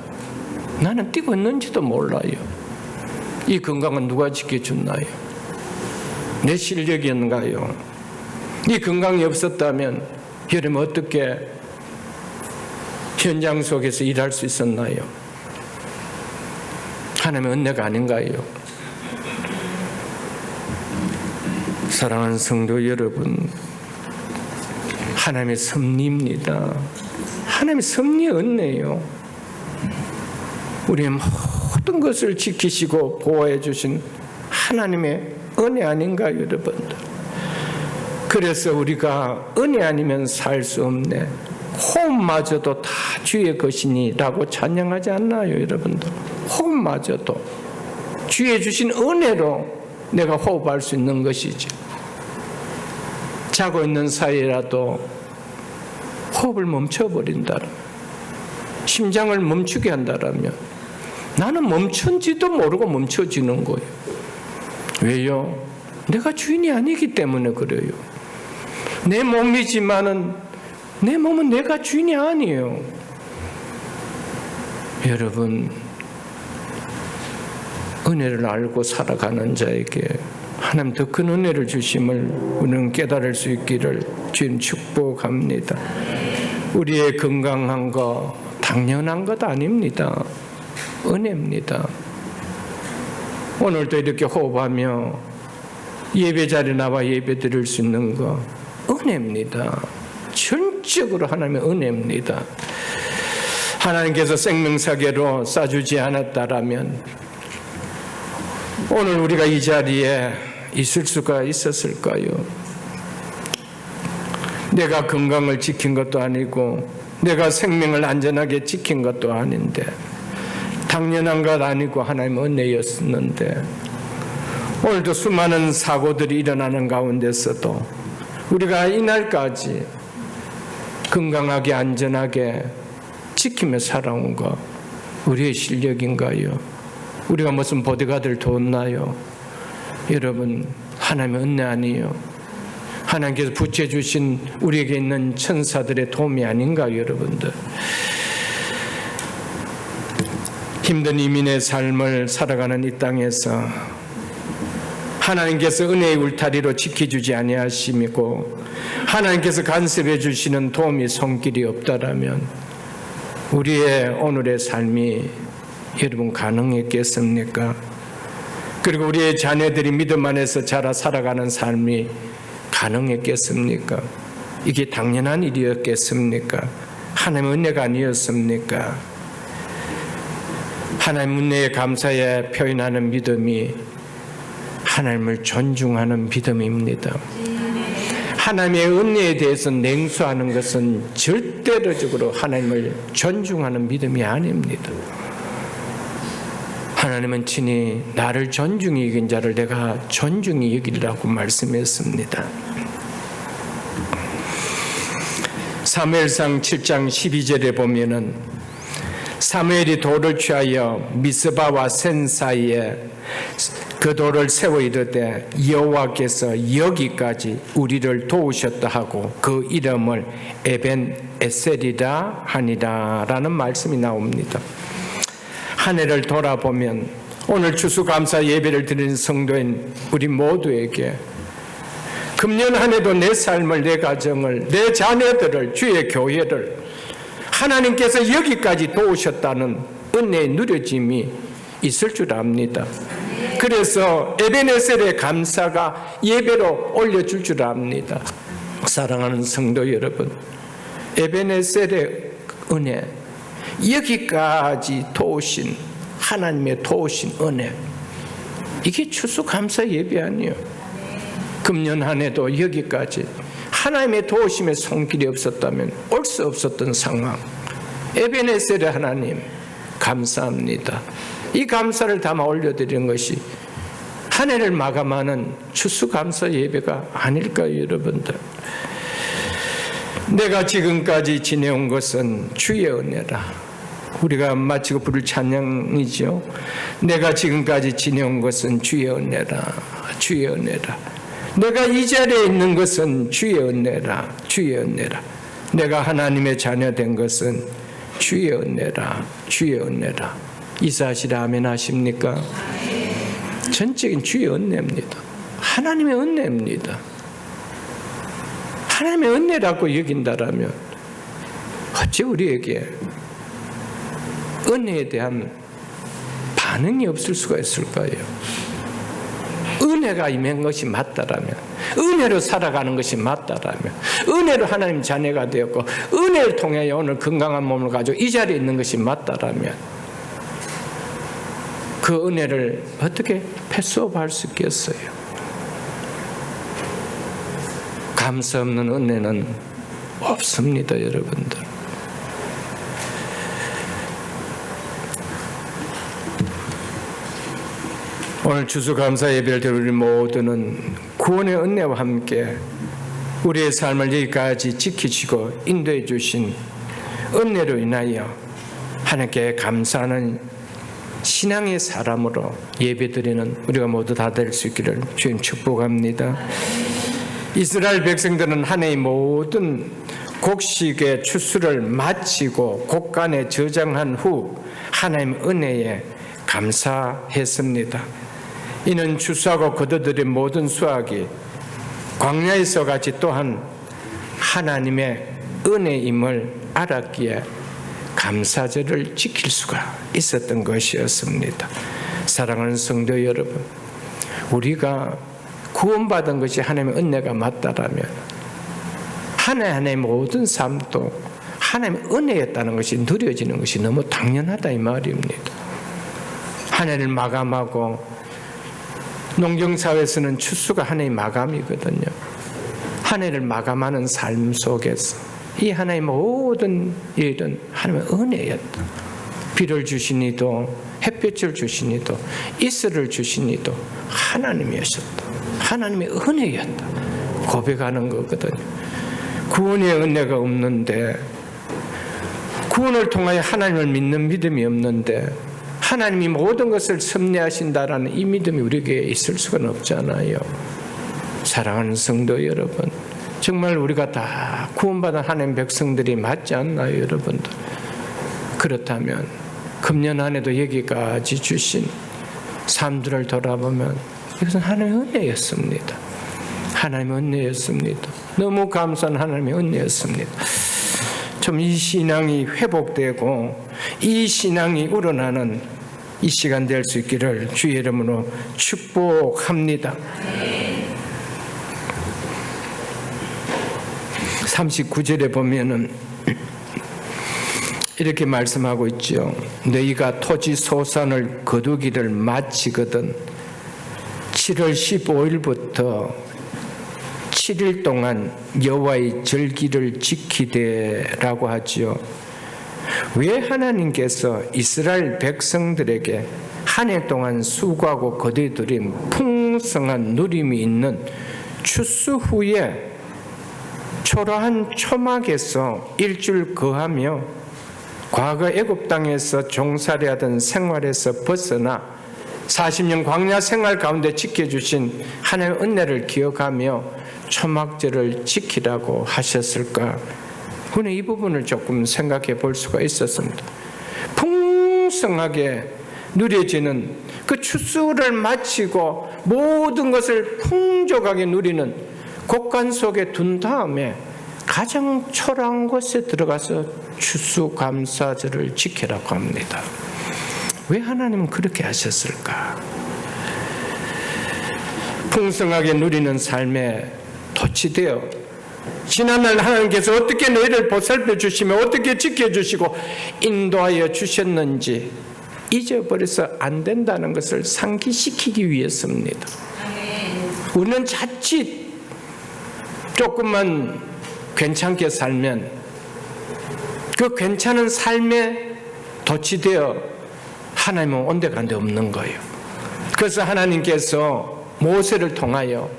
나는 뛰고 있는지도 몰라요. 이 건강은 누가 지켜줬나요? 내 실력이었는가요? 이 건강이 없었다면 여러분 어떻게 현장 속에서 일할 수 있었나요? 하나님의 은혜가 아닌가요? 사랑하는 성도 여러분, 하나님의 섭리입니다. 하나님의 섭리의 은혜요. 우리의 모든 것을 지키시고 보호해 주신 하나님의 은혜 아닌가요, 여러분들? 그래서 우리가 은혜 아니면 살 수 없네, 호흡마저도 다 주의 것이니라고 찬양하지 않나요, 여러분들? 호흡마저도 주의 주신 은혜로 내가 호흡할 수 있는 것이죠. 자고 있는 사이라도 호흡을 멈춰버린다면, 심장을 멈추게 한다면 나는 멈춘지도 모르고 멈춰지는 거예요. 왜요? 내가 주인이 아니기 때문에 그래요. 내 몸이지만은 내 몸은 내가 주인이 아니에요. 여러분, 은혜를 알고 살아가는 자에게 하나님 더 큰 은혜를 주심을 우리는 깨달을 수 있기를 주님 축복합니다. 우리의 건강한 거 당연한 것 아닙니다. 은혜입니다. 오늘도 이렇게 호흡하며 예배 자리에 나와 예배 드릴 수 있는 거 은혜입니다. 전적으로 하나님의 은혜입니다. 하나님께서 생명사계로 싸주지 않았다라면 오늘 우리가 이 자리에 있을 수가 있었을까요? 내가 건강을 지킨 것도 아니고 내가 생명을 안전하게 지킨 것도 아닌데 당연한 것 아니고 하나님의 은혜였는데 오늘도 수많은 사고들이 일어나는 가운데서도 우리가 이날까지 건강하게 안전하게 지키며 살아온 것 우리의 실력인가요? 우리가 무슨 보디가드를 뒀나요? 여러분, 하나님의 은혜 아니에요? 하나님께서 붙여주신 우리에게 있는 천사들의 도움이 아닌가요, 여러분들? 힘든 이민의 삶을 살아가는 이 땅에서 하나님께서 은혜의 울타리로 지켜주지 아니하시고 하나님께서 간섭해 주시는 도움이 손길이 없다라면 우리의 오늘의 삶이 여러분 가능했겠습니까? 그리고 우리의 자녀들이 믿음 안에서 자라 살아가는 삶이 가능했겠습니까? 이게 당연한 일이었겠습니까? 하나님의 은혜가 아니었습니까? 하나님 은혜에 감사에 표현하는 믿음이 하나님을 존중하는 믿음입니다. 하나님의 은혜에 대해서 냉소하는 것은 절대적으로 하나님을 존중하는 믿음이 아닙니다. 하나님은 친히 나를 존중히 여긴 자를 내가 존중히 여기리라고 말씀했습니다. 사무엘상 7장 12절에 보면은 사무엘이 돌을 취하여 미스바와 센 사이에 그 돌을 세워 이르되 여호와께서 여기까지 우리를 도우셨다 하고 그 이름을 에벤 에셀이라 하니라라는 말씀이 나옵니다. 한 해를 돌아보면 오늘 추수감사 예배를 드리는 성도인 우리 모두에게 금년 한 해도 내 삶을, 내 가정을, 내 자녀들을, 주의 교회를 하나님께서 여기까지 도우셨다는 은혜의 누려짐이 있을 줄 압니다. 그래서 에벤에셀의 감사가 예배로 올려줄 줄 압니다. 사랑하는 성도 여러분, 에벤에셀의 은혜, 여기까지 도우신 하나님의 도우신 은혜, 이게 추수감사 예배 아니에요. 금년 한 해도 여기까지 하나님의 도우심의 손길이 없었다면 올 수 없었던 상황, 에벤에셀의 하나님 감사합니다. 이 감사를 담아 올려드리는 것이 한 해를 마감하는 추수감사 예배가 아닐까요, 여러분들? 내가 지금까지 지내온 것은 주의 은혜라. 우리가 마치고 부를 찬양이죠. 내가 지금까지 지내온 것은 주의 은혜라. 주의 은혜라. 내가 이 자리에 있는 것은 주의 은혜라. 주의 은혜라. 내가 하나님의 자녀 된 것은 주의 은혜라. 주의 은혜라. 이 사실 아멘 하십니까? 전적인 주의 은혜입니다. 하나님의 은혜입니다. 하나님의 은혜라고 여긴다라면 어찌 우리에게 은혜에 대한 반응이 없을 수가 있을까요? 은혜가 임한 것이 맞다라면, 은혜로 살아가는 것이 맞다라면, 은혜로 하나님 자녀가 되었고 은혜를 통해 오늘 건강한 몸을 가지고 이 자리에 있는 것이 맞다라면 그 은혜를 어떻게 패스오버할 수 있겠어요? 감사 없는 은혜는 없습니다, 여러분들. 오늘 추수감사 예배를 드린 우리 모두는 구원의 은혜와 함께 우리의 삶을 여기까지 지키시고 인도해 주신 은혜로 인하여 하나님께 감사하는 신앙의 사람으로 예배드리는 우리가 모두 다 될 수 있기를 주님 축복합니다. 이스라엘 백성들은 한 해의 모든 곡식의 추수를 마치고 곡간에 저장한 후 하나님 은혜에 감사했습니다. 이는 추수하고 거두들인 모든 수확이 광야에서 같이 또한 하나님의 은혜임을 알았기에 감사절을 지킬 수가 있었던 것이었습니다. 사랑하는 성도 여러분, 우리가 구원받은 것이 하나님의 은혜가 맞다라면 하나님의 모든 삶도 하나님의 은혜였다는 것이 누려지는 것이 너무 당연하다 이 말입니다. 한 해를 마감하고 농경사회에서는 추수가 한 해의 마감이거든요. 한 해를 마감하는 삶 속에서 이 하나의 모든 일은 하나님의 은혜였다. 비를 주시니도 햇볕을 주시니도 이슬을 주시니도 하나님이셨다. 하나님의 은혜였다. 고백하는 거거든요. 구원의 은혜가 없는데, 구원을 통하여 하나님을 믿는 믿음이 없는데 하나님이 모든 것을 섭리하신다라는 이 믿음이 우리에게 있을 수가 없잖아요. 사랑하는 성도 여러분, 정말 우리가 다 구원받은 하나님 백성들이 맞지 않나요, 여러분들? 그렇다면 금년 한 해도 여기까지 주신 삶들을 돌아보면 이것은 하나님의 은혜였습니다. 하나님의 은혜였습니다. 너무 감사한 하나님의 은혜였습니다. 좀 이 신앙이 회복되고 이 신앙이 우러나는 이 시간 될 수 있기를 주의 이름으로 축복합니다. 39절에 보면은 이렇게 말씀하고 있죠. 너희가 토지 소산을 거두기를 마치거든 7월 15일부터 7일 동안 여호와의 절기를 지키되라고 하지요. 왜 하나님께서 이스라엘 백성들에게 한 해 동안 수고하고 거두들인 풍성한 누림이 있는 추수 후에 초라한 초막에서 일주일 거하며 과거 애굽 땅에서 종살이하던 생활에서 벗어나 40년 광야 생활 가운데 지켜주신 하나님의 은혜를 기억하며 초막절을 지키라고 하셨을까? 그는 이 부분을 조금 생각해 볼 수가 있었습니다. 풍성하게 누려지는 그 추수를 마치고 모든 것을 풍족하게 누리는 곡간 속에 둔 다음에 가장 초라한 곳에 들어가서 추수감사절을 지키라고 합니다. 왜 하나님은 그렇게 하셨을까? 풍성하게 누리는 삶에 도취되어 지난날 하나님께서 어떻게 너희를 보살펴 주시며 어떻게 지켜주시고 인도하여 주셨는지 잊어버려서 안 된다는 것을 상기시키기 위해서입니다. 우리는 자칫 조금만 괜찮게 살면 그 괜찮은 삶에 도취되어 하나님은 온데간데 없는 거예요. 그래서 하나님께서 모세를 통하여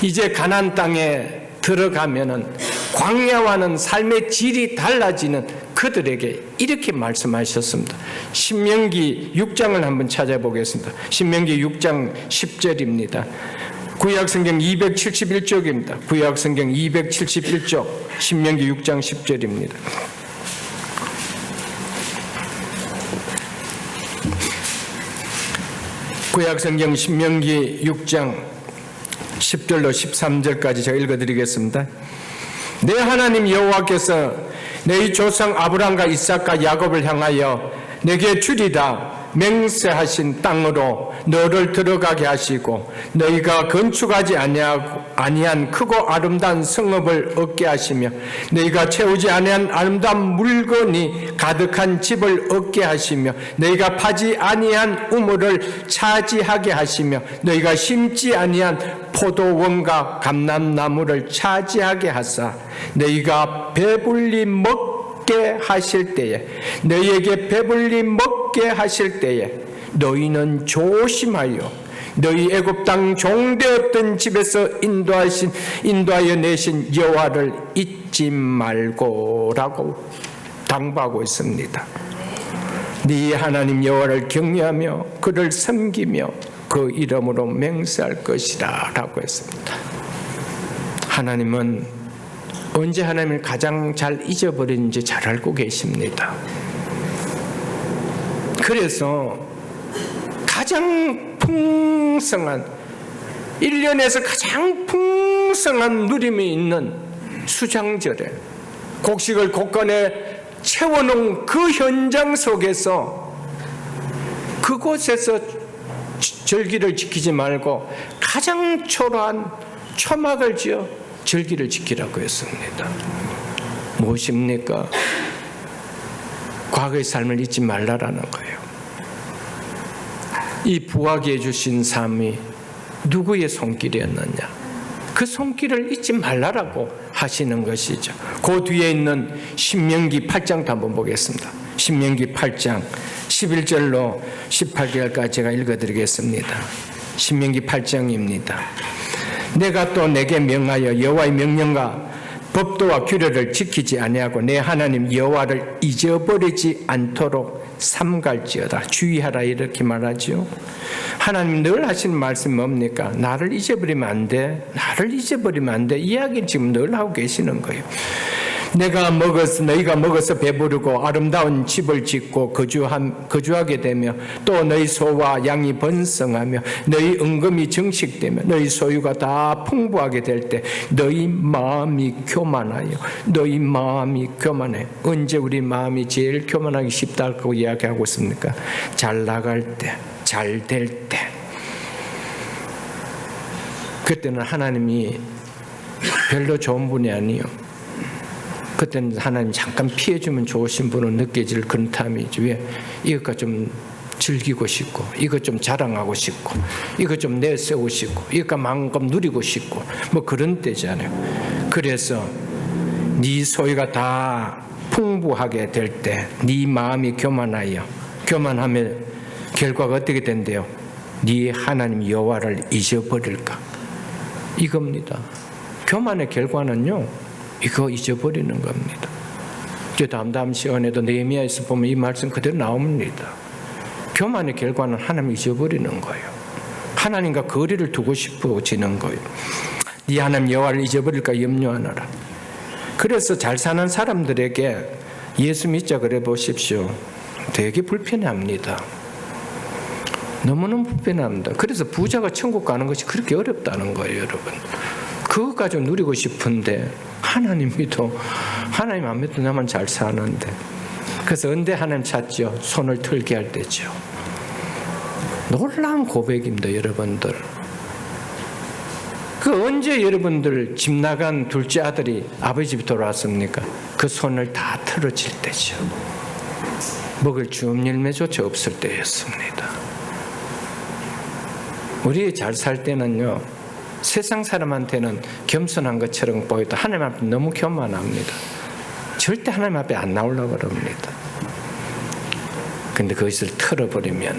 이제 가나안 땅에 들어가면은 광야와는 삶의 질이 달라지는 그들에게 이렇게 말씀하셨습니다. 신명기 6장을 한번 찾아보겠습니다. 신명기 6장 10절입니다. 구약성경 271쪽입니다. 구약성경 271쪽 신명기 6장 10절입니다. 구약성경 신명기 6장 10절로 13절까지 제가 읽어드리겠습니다. 내 하나님 여호와께서 내 조상 아브람과 이삭과 야곱을 향하여 내게 주리라 맹세하신 땅으로 너를 들어가게 하시고 너희가 건축하지 아니한 크고 아름다운 성읍을 얻게 하시며 너희가 채우지 아니한 아름다운 물건이 가득한 집을 얻게 하시며 너희가 파지 아니한 우물을 차지하게 하시며 너희가 심지 아니한 포도원과 감람나무를 차지하게 하사 너희가 배불리 먹게 하실 때에 너희에게 배불리 먹게 하실 때에 너희는 조심하여 너희 애굽 땅 종되었던 집에서 인도하여 내신 여호와를 잊지 말고라고 당부하고 있습니다. 네 하나님 여호와를 경외하며 그를 섬기며 그 이름으로 맹세할 것이라 라고 했습니다. 하나님은 언제 하나님을 가장 잘 잊어버리는지 잘 알고 계십니다. 그래서 가장 풍성한 1년에서 가장 풍성한 누림이 있는 수장절에 곡식을 곳간에 채워놓은 그 현장 속에서 그곳에서 절기를 지키지 말고 가장 초라한 초막을 지어 절기를 지키라고 했습니다. 무엇입니까? 과거의 삶을 잊지 말라라는 거예요. 이 부하게 주신 삶이 누구의 손길이었느냐? 그 손길을 잊지 말라라고 하시는 것이죠. 그 뒤에 있는 신명기 8장도 한번 보겠습니다. 신명기 8장 11절로 18절까지 제가 읽어드리겠습니다. 신명기 8장입니다. 내가 또 내게 명하여 여호와의 명령과 법도와 규례를 지키지 아니하고 내 하나님 여호와를 잊어버리지 않도록 삼갈지어다. 주의하라 이렇게 말하죠. 하나님 늘 하시는 말씀이 뭡니까? 나를 잊어버리면 안 돼. 나를 잊어버리면 안 돼. 이야기를 지금 늘 하고 계시는 거예요. 너희가 먹어서 배부르고 아름다운 집을 짓고 거주하게 되며 또 너희 소와 양이 번성하며 너희 은금이 정식되며 너희 소유가 다 풍부하게 될 때 너희 마음이 교만하여 언제 우리 마음이 제일 교만하기 쉽다고 이야기하고 있습니까? 잘 나갈 때, 잘 될 때, 그때는 하나님이 별로 좋은 분이 아니요, 그때는 하나님 잠깐 피해주면 좋으신 분은 느껴질 그런 탐이지. 왜? 이것과 좀 즐기고 싶고, 이것 좀 자랑하고 싶고, 이것 좀 내세우고 싶고, 이것과 마음껏 누리고 싶고, 뭐 그런 때잖아요. 그래서 네 소유가 다 풍부하게 될 때 네 마음이 교만하면 결과가 어떻게 된대요? 네 하나님 여호와를 잊어버릴까? 이겁니다. 교만의 결과는요, 이거 잊어버리는 겁니다. 이제 다음 시간에도 느헤미야에서 보면 이 말씀 그대로 나옵니다. 교만의 결과는 하나님 잊어버리는 거예요. 하나님과 거리를 두고 싶어지는 거예요. 네 하나님 여호와를 잊어버릴까 염려하노라. 그래서 잘 사는 사람들에게 예수 믿자 그래 보십시오. 되게 불편합니다. 너무너무 불편합니다. 그래서 부자가 천국 가는 것이 그렇게 어렵다는 거예요, 여러분. 그거 가지고 누리고 싶은데 하나님 안 믿도 나만 잘 사는데. 그래서 언제 하나님 찾죠? 손을 털게 할 때죠. 놀라운 고백입니다, 여러분들. 그 언제 여러분들 집 나간 둘째 아들이 아버지 집에 돌아왔습니까? 그 손을 다 털어질 때죠. 먹을 주업 열매조차 없을 때였습니다. 우리 잘 살 때는요, 세상 사람한테는 겸손한 것처럼 보여도 하나님 앞에 너무 교만합니다. 절대 하나님 앞에 안 나오려고 그럽니다. 근데 그것을 털어버리면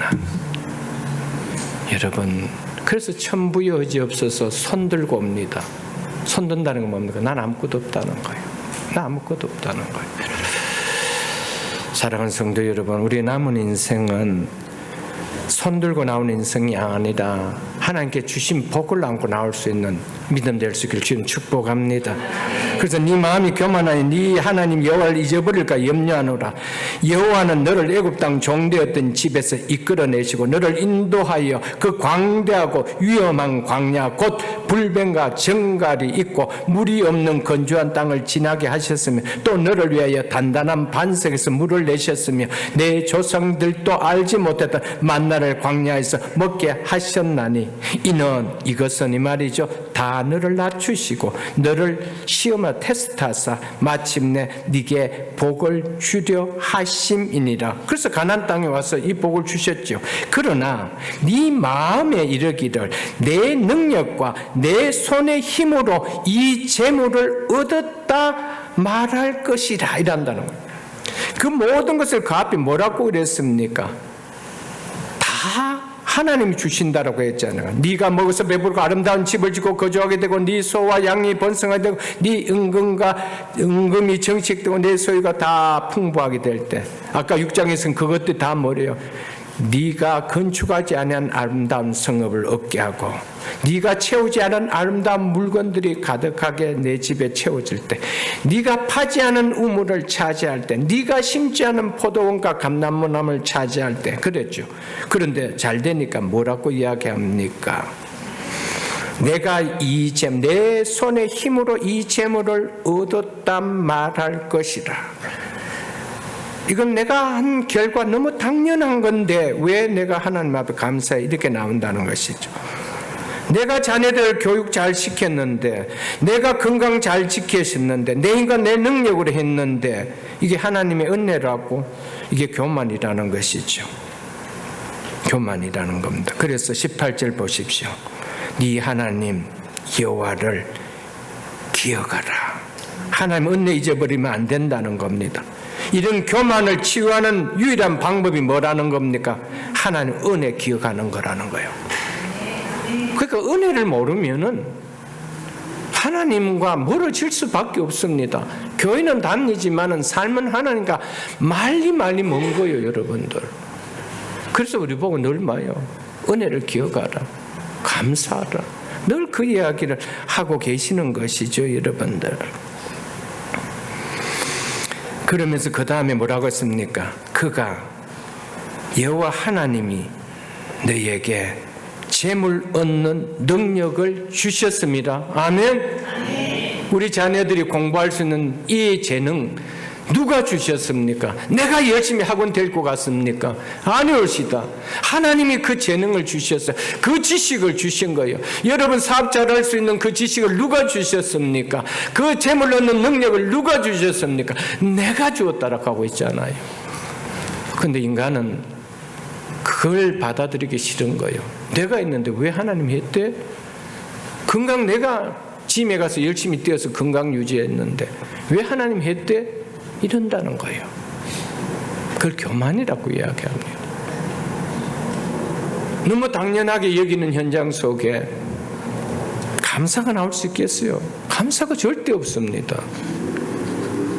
여러분, 그래서 천부의 의지 없어서 손 들고 옵니다. 손 든다는 건 뭡니까? 난 아무것도 없다는 거예요. 나 아무것도 없다는 거예요. 사랑하는 성도 여러분, 우리 남은 인생은 손 들고 나오는 인생이 아니라 하나님께 주신 복을 안고 나올 수 있는 믿음 될 수 있기를 주님 축복합니다. 그래서 네 마음이 교만하니 네 하나님 여호와를 잊어버릴까 염려하노라. 여호와는 너를 애굽 땅 종되었던 집에서 이끌어내시고 너를 인도하여 그 광대하고 위험한 광야 곧 불뱀과 정갈이 있고 물이 없는 건조한 땅을 지나게 하셨으며 또 너를 위하여 단단한 반석에서 물을 내셨으며 내 조상들도 알지 못했던 만나를 광야에서 먹게 하셨나니 이것은 이 말이죠, 다 너를 낮추시고 너를 시험하 테스트하사 마침내 네게 복을 주려 하심이니라. 그래서 가나안 땅에 와서 이 복을 주셨죠. 그러나 네 마음에 이르기를 내 능력과 내 손의 힘으로 이 재물을 얻었다 말할 것이라 이란다는 거예요. 그 모든 것을 그 앞에 뭐라고 그랬습니까? 다 하나님이 주신다라고 했잖아요. 네가 먹어서 배부르고 아름다운 집을 짓고 거주하게 되고 네 소와 양이 번성하게 되고 네 은금이 정식되고 내 소유가 다 풍부하게 될 때, 아까 6장에서는 그것도 다 뭐래요? 네가 건축하지 않은 아름다운 성읍을 얻게 하고 네가 채우지 않은 아름다운 물건들이 가득하게 내 집에 채워질 때, 네가 파지 않은 우물을 차지할 때, 네가 심지 않은 포도원과 감람나무를 차지할 때 그랬죠. 그런데 잘 되니까 뭐라고 이야기합니까? 내가 내 손의 힘으로 이 재물을 얻었단 말할 것이라. 이건 내가 한 결과 너무 당연한 건데 왜 내가 하나님 앞에 감사해? 이렇게 나온다는 것이죠. 내가 자녀들 교육 잘 시켰는데, 내가 건강 잘 지켰었는데, 내 인간 내 능력으로 했는데 이게 하나님의 은혜라고, 이게 교만이라는 것이죠. 교만이라는 겁니다. 그래서 18절 보십시오. 네 하나님 여호와를 기억하라. 하나님 은혜 잊어버리면 안 된다는 겁니다. 이런 교만을 치유하는 유일한 방법이 뭐라는 겁니까? 하나님 은혜 기억하는 거라는 거예요. 그러니까 은혜를 모르면은 하나님과 멀어질 수밖에 없습니다. 교회는 다니지만은 삶은 하나님과 멀리 먼 거예요, 여러분들. 그래서 우리 보고 늘 뭐요? 은혜를 기억하라, 감사하라. 늘 그 이야기를 하고 계시는 것이죠, 여러분들. 그러면서 그 다음에 뭐라고 했습니까? 그가 여호와 하나님이 너에게 재물 얻는 능력을 주셨습니다. 아멘. 우리 자녀들이 공부할 수 있는 이 재능 누가 주셨습니까? 내가 열심히 학원 데리고 갔습니까? 아니올시다. 하나님이 그 재능을 주셨어요. 그 지식을 주신 거예요. 여러분 사업 잘할 수 있는 그 지식을 누가 주셨습니까? 그 재물 얻는 능력을 누가 주셨습니까? 내가 주었다라고 하고 있잖아요. 그런데 인간은 그걸 받아들이기 싫은 거예요. 내가 있는데 왜 하나님이 했대? 건강 내가 짐에 가서 열심히 뛰어서 건강 유지했는데 왜 하나님이 했대? 이런다는 거예요. 그걸 교만이라고 이야기합니다. 너무 당연하게 여기는 현장 속에 감사가 나올 수 있겠어요? 감사가 절대 없습니다.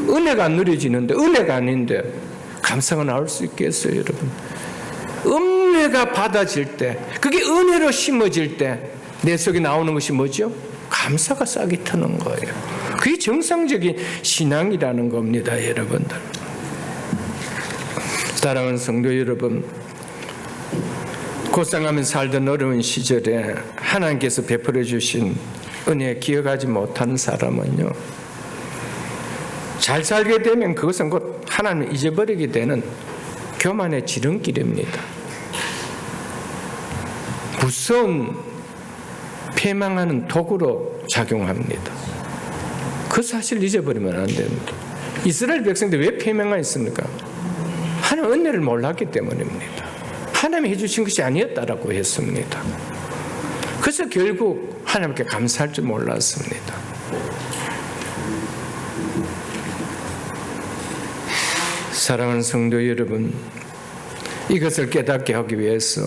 은혜가 안 누려지는데, 은혜가 아닌데 감사가 나올 수 있겠어요, 여러분? 은혜가 받아질 때, 그게 은혜로 심어질 때 내 속에 나오는 것이 뭐죠? 감사가 싹이 트는 거예요. 그게 정상적인 신앙이라는 겁니다, 여러분들. 사랑하는 성도 여러분, 고생하며 살던 어려운 시절에 하나님께서 베풀어 주신 은혜 기억하지 못하는 사람은요, 잘 살게 되면 그것은 곧 하나님을 잊어버리게 되는 교만의 지름길입니다. 무서운 패망하는 도구로 작용합니다. 그 사실을 잊어버리면 안 됩니다. 이스라엘 백성들 왜 패망했습니까? 하나님 은혜를 몰랐기 때문입니다. 하나님이 해주신 것이 아니었다라고 했습니다. 그래서 결국 하나님께 감사할 줄 몰랐습니다. 사랑하는 성도 여러분, 이것을 깨닫게 하기 위해서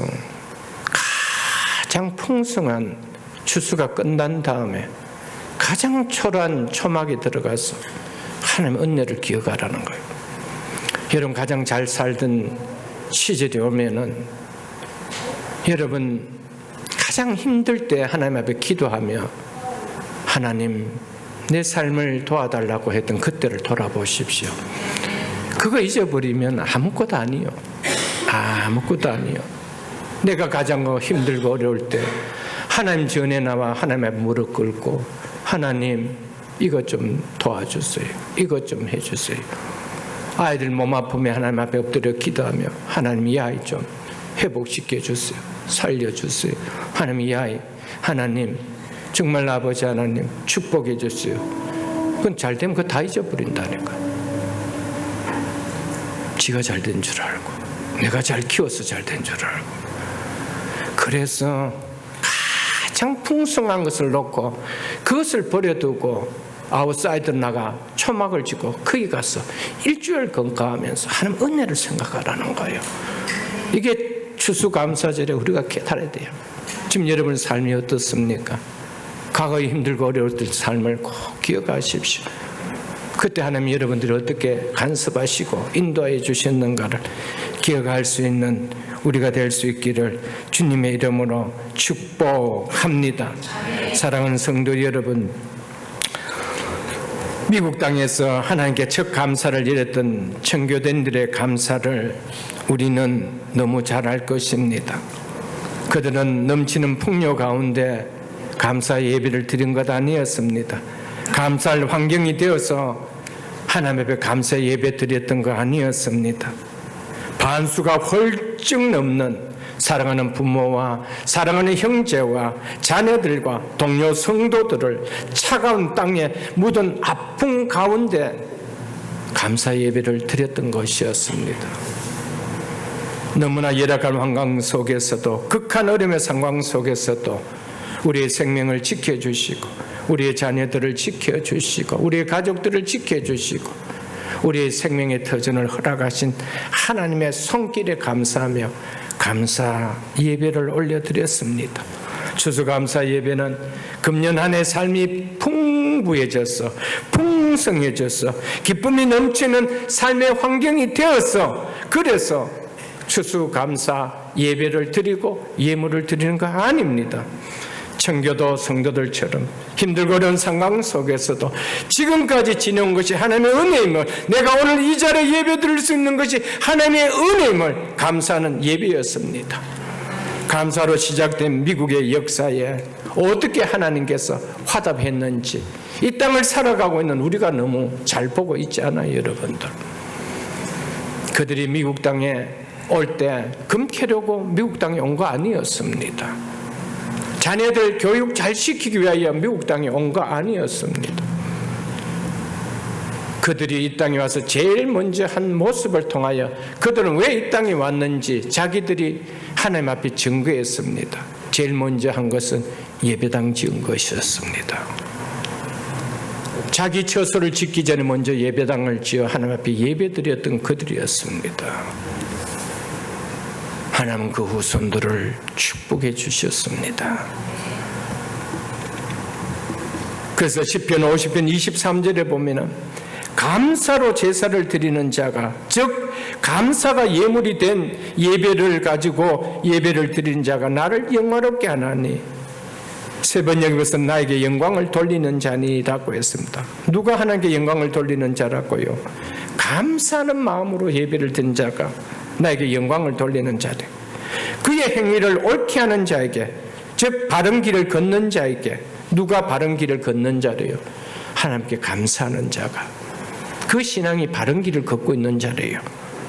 가장 풍성한 추수가 끝난 다음에 가장 초라한 초막에 들어가서 하나님 은혜를 기억하라는 거예요. 여러분 가장 잘 살던 시절이 오면은 여러분 가장 힘들 때 하나님 앞에 기도하며 하나님 내 삶을 도와달라고 했던 그때를 돌아보십시오. 그거 잊어버리면 아무것도 아니요. 아무것도 아니요. 내가 가장 힘들고 어려울 때 하나님 전에 나와 하나님 앞에 무릎 꿇고 하나님 이것 좀 도와주세요. 이것 좀 해주세요. 아이들 몸 아프면 하나님 앞에 엎드려 기도하며 하나님 이 아이 좀 회복시켜 주세요. 살려주세요. 하나님 이 아이 하나님 정말 아버지 하나님 축복해 주세요. 그건 잘 되면 그거 다 잊어버린다니까. 지가 잘 된 줄 알고 내가 잘 키워서 잘 된 줄 알고. 그래서 가장 풍성한 것을 놓고 그것을 버려두고 아웃사이드로 나가 초막을 짓고 거기 가서 일주일 건강하면서 하나님 은혜를 생각하라는 거예요. 이게 추수감사절에 우리가 깨달아야 돼요. 지금 여러분 삶이 어떻습니까? 과거에 힘들고 어려웠던 삶을 꼭 기억하십시오. 그때 하나님 여러분들이 어떻게 간섭하시고 인도해 주셨는가를 기억할 수 있는 우리가 될 수 있기를 주님의 이름으로 축복합니다. 사랑하는 성도 여러분, 미국 땅에서 하나님께 첫 감사를 드렸던 청교도인들의 감사를 우리는 너무 잘 알 것입니다. 그들은 넘치는 풍요 가운데 감사 예배를 드린 것 아니었습니다. 감사할 환경이 되어서 하나님 앞에 감사 예배 드렸던 거 아니었습니다. 반수가 훌쩍 넘는 사랑하는 부모와 사랑하는 형제와 자녀들과 동료 성도들을 차가운 땅에 묻은 아픔 가운데 감사 예배를 드렸던 것이었습니다. 너무나 열악한 환경 속에서도, 극한 어려움의 상황 속에서도 우리의 생명을 지켜주시고 우리의 자녀들을 지켜주시고 우리의 가족들을 지켜주시고 우리의 생명의 터전을 허락하신 하나님의 손길에 감사하며 감사 예배를 올려드렸습니다. 추수감사 예배는 금년 한 해 삶이 풍부해져서 풍성해져서 기쁨이 넘치는 삶의 환경이 되어서, 그래서 추수감사 예배를 드리고 예물을 드리는 거 아닙니다. 청교도 성도들처럼 힘들고 어려운 상황 속에서도 지금까지 지내온 것이 하나님의 은혜임을, 내가 오늘 이 자리에 예배 드릴 수 있는 것이 하나님의 은혜임을 감사하는 예배였습니다. 감사로 시작된 미국의 역사에 어떻게 하나님께서 화답했는지 이 땅을 살아가고 있는 우리가 너무 잘 보고 있지 않아요, 여러분들? 그들이 미국 땅에 올 때 금 캐려고 미국 땅에 온 거 아니었습니다. 자녀들 교육 잘 시키기 위하여 미국 땅에 온 거 아니었습니다. 그들이 이 땅에 와서 제일 먼저 한 모습을 통하여 그들은 왜 이 땅에 왔는지 자기들이 하나님 앞에 증거했습니다. 제일 먼저 한 것은 예배당 지은 것이었습니다. 자기 처소를 짓기 전에 먼저 예배당을 지어 하나님 앞에 예배드렸던 그들이었습니다. 하나님은 그 후손들을 축복해 주셨습니다. 그래서 시편 50편 23절에 보면은 감사로 제사를 드리는 자가, 즉 감사가 예물이 된 예배를 가지고 예배를 드리는 자가 나를 영화롭게 하나니 세 번역에서 나에게 영광을 돌리는 자니라고 했습니다. 누가 하나님께 영광을 돌리는 자라고요? 감사하는 마음으로 예배를 드린 자가 나에게 영광을 돌리는 자들, 그의 행위를 옳게 하는 자에게, 즉 바른 길을 걷는 자에게. 누가 바른 길을 걷는 자래요? 하나님께 감사하는 자가. 그 신앙이 바른 길을 걷고 있는 자래요.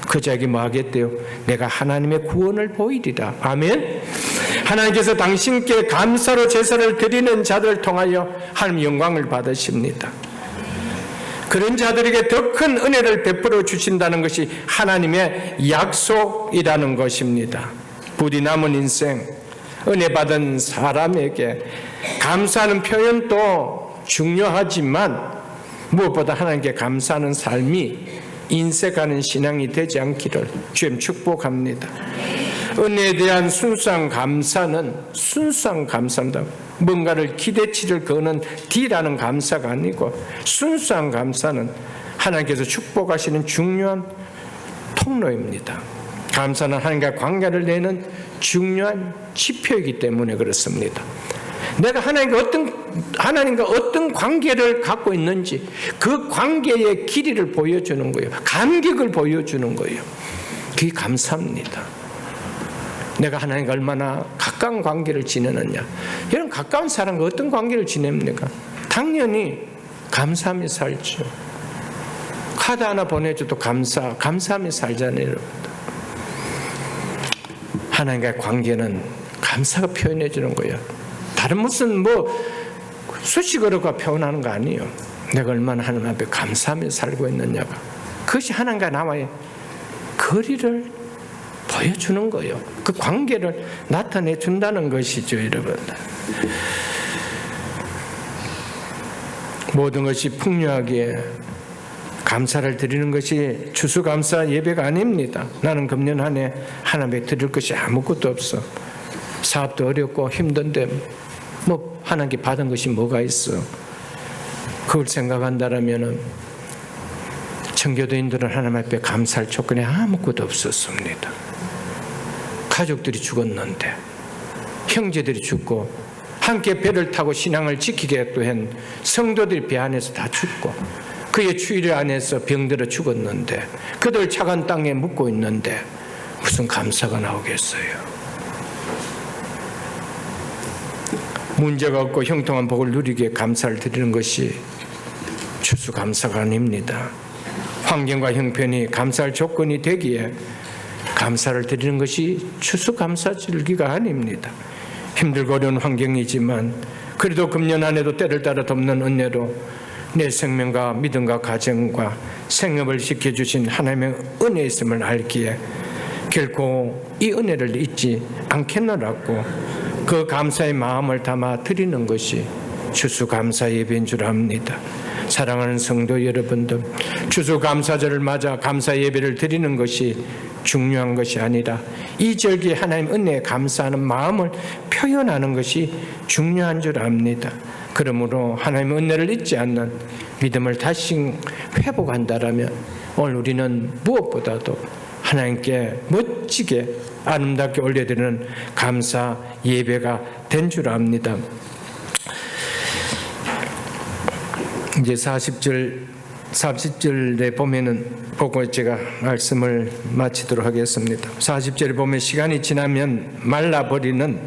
그 자에게 뭐 하겠대요? 내가 하나님의 구원을 보이리라. 아멘. 하나님께서 당신께 감사로 제사를 드리는 자들을 통하여 하나님 영광을 받으십니다. 그런 자들에게 더 큰 은혜를 베풀어 주신다는 것이 하나님의 약속이라는 것입니다. 부디 남은 인생 은혜 받은 사람에게 감사하는 표현도 중요하지만 무엇보다 하나님께 감사하는 삶이 인색하는 신앙이 되지 않기를 주님 축복합니다. 은혜에 대한 순수한 감사는 순수한 감사입니다. 뭔가를 기대치를 거는 D라는 감사가 아니고 순수한 감사는 하나님께서 축복하시는 중요한 통로입니다. 감사는 하나님과 관계를 내는 중요한 지표이기 때문에 그렇습니다. 내가 하나님과 어떤 관계를 갖고 있는지 그 관계의 길이를 보여주는 거예요. 간격을 보여주는 거예요. 그게 감사입니다. 내가 하나님과 얼마나 가까운 관계를 지내느냐. 여러분, 가까운 사람과 어떤 관계를 지냅니까? 당연히 감사하며 살죠. 카드 하나 보내줘도 감사하며 살잖아요, 여러분들. 하나님과의 관계는 감사가 표현해 주는 거예요. 다른 무슨 수식어로가 표현하는 거 아니에요. 내가 얼마나 하나님 앞에 감사하며 살고 있느냐가. 그것이 하나님과 나와의 거리를 보여주는 거예요. 그 관계를 나타내 준다는 것이죠, 여러분. 모든 것이 풍요하게 감사를 드리는 것이 추수감사 예배가 아닙니다. 나는 금년 한 해 하나님께 드릴 것이 아무것도 없어. 사업도 어렵고 힘든데 뭐 하나님께 받은 것이 뭐가 있어. 그걸 생각한다라면 청교도인들은 하나님 앞에 감사할 조건이 아무것도 없었습니다. 가족들이 죽었는데, 형제들이 죽고, 함께 배를 타고 신앙을 지키게 한 성도들이 배 안에서 다 죽고, 그의 추위를 안에서 병들어 죽었는데, 그들 차가운 땅에 묻고 있는데 무슨 감사가 나오겠어요? 문제가 없고 형통한 복을 누리기에 감사를 드리는 것이 추수감사가 아닙니다. 환경과 형편이 감사할 조건이 되기에 감사를 드리는 것이 추수감사절기가 아닙니다. 힘들고 어려운 환경이지만 그래도 금년 한 해도 때를 따라 돕는 은혜로 내 생명과 믿음과 가정과 생업을 지켜주신 하나님의 은혜 있음을 알기에 결코 이 은혜를 잊지 않겠노라고 그 감사의 마음을 담아 드리는 것이 추수감사 예배인 줄 압니다. 사랑하는 성도 여러분들, 추수감사절을 맞아 감사 예배를 드리는 것이 중요한 것이 아니라 이 절기에 하나님 은혜에 감사하는 마음을 표현하는 것이 중요한 줄 압니다. 그러므로 하나님의 은혜를 잊지 않는 믿음을 다시 회복한다라면 오늘 우리는 무엇보다도 하나님께 멋지게 아름답게 올려드리는 감사 예배가 된 줄 압니다. 이제 40절에 보면은 보고 제가 말씀을 마치도록 하겠습니다. 40절에 보면 시간이 지나면 말라버리는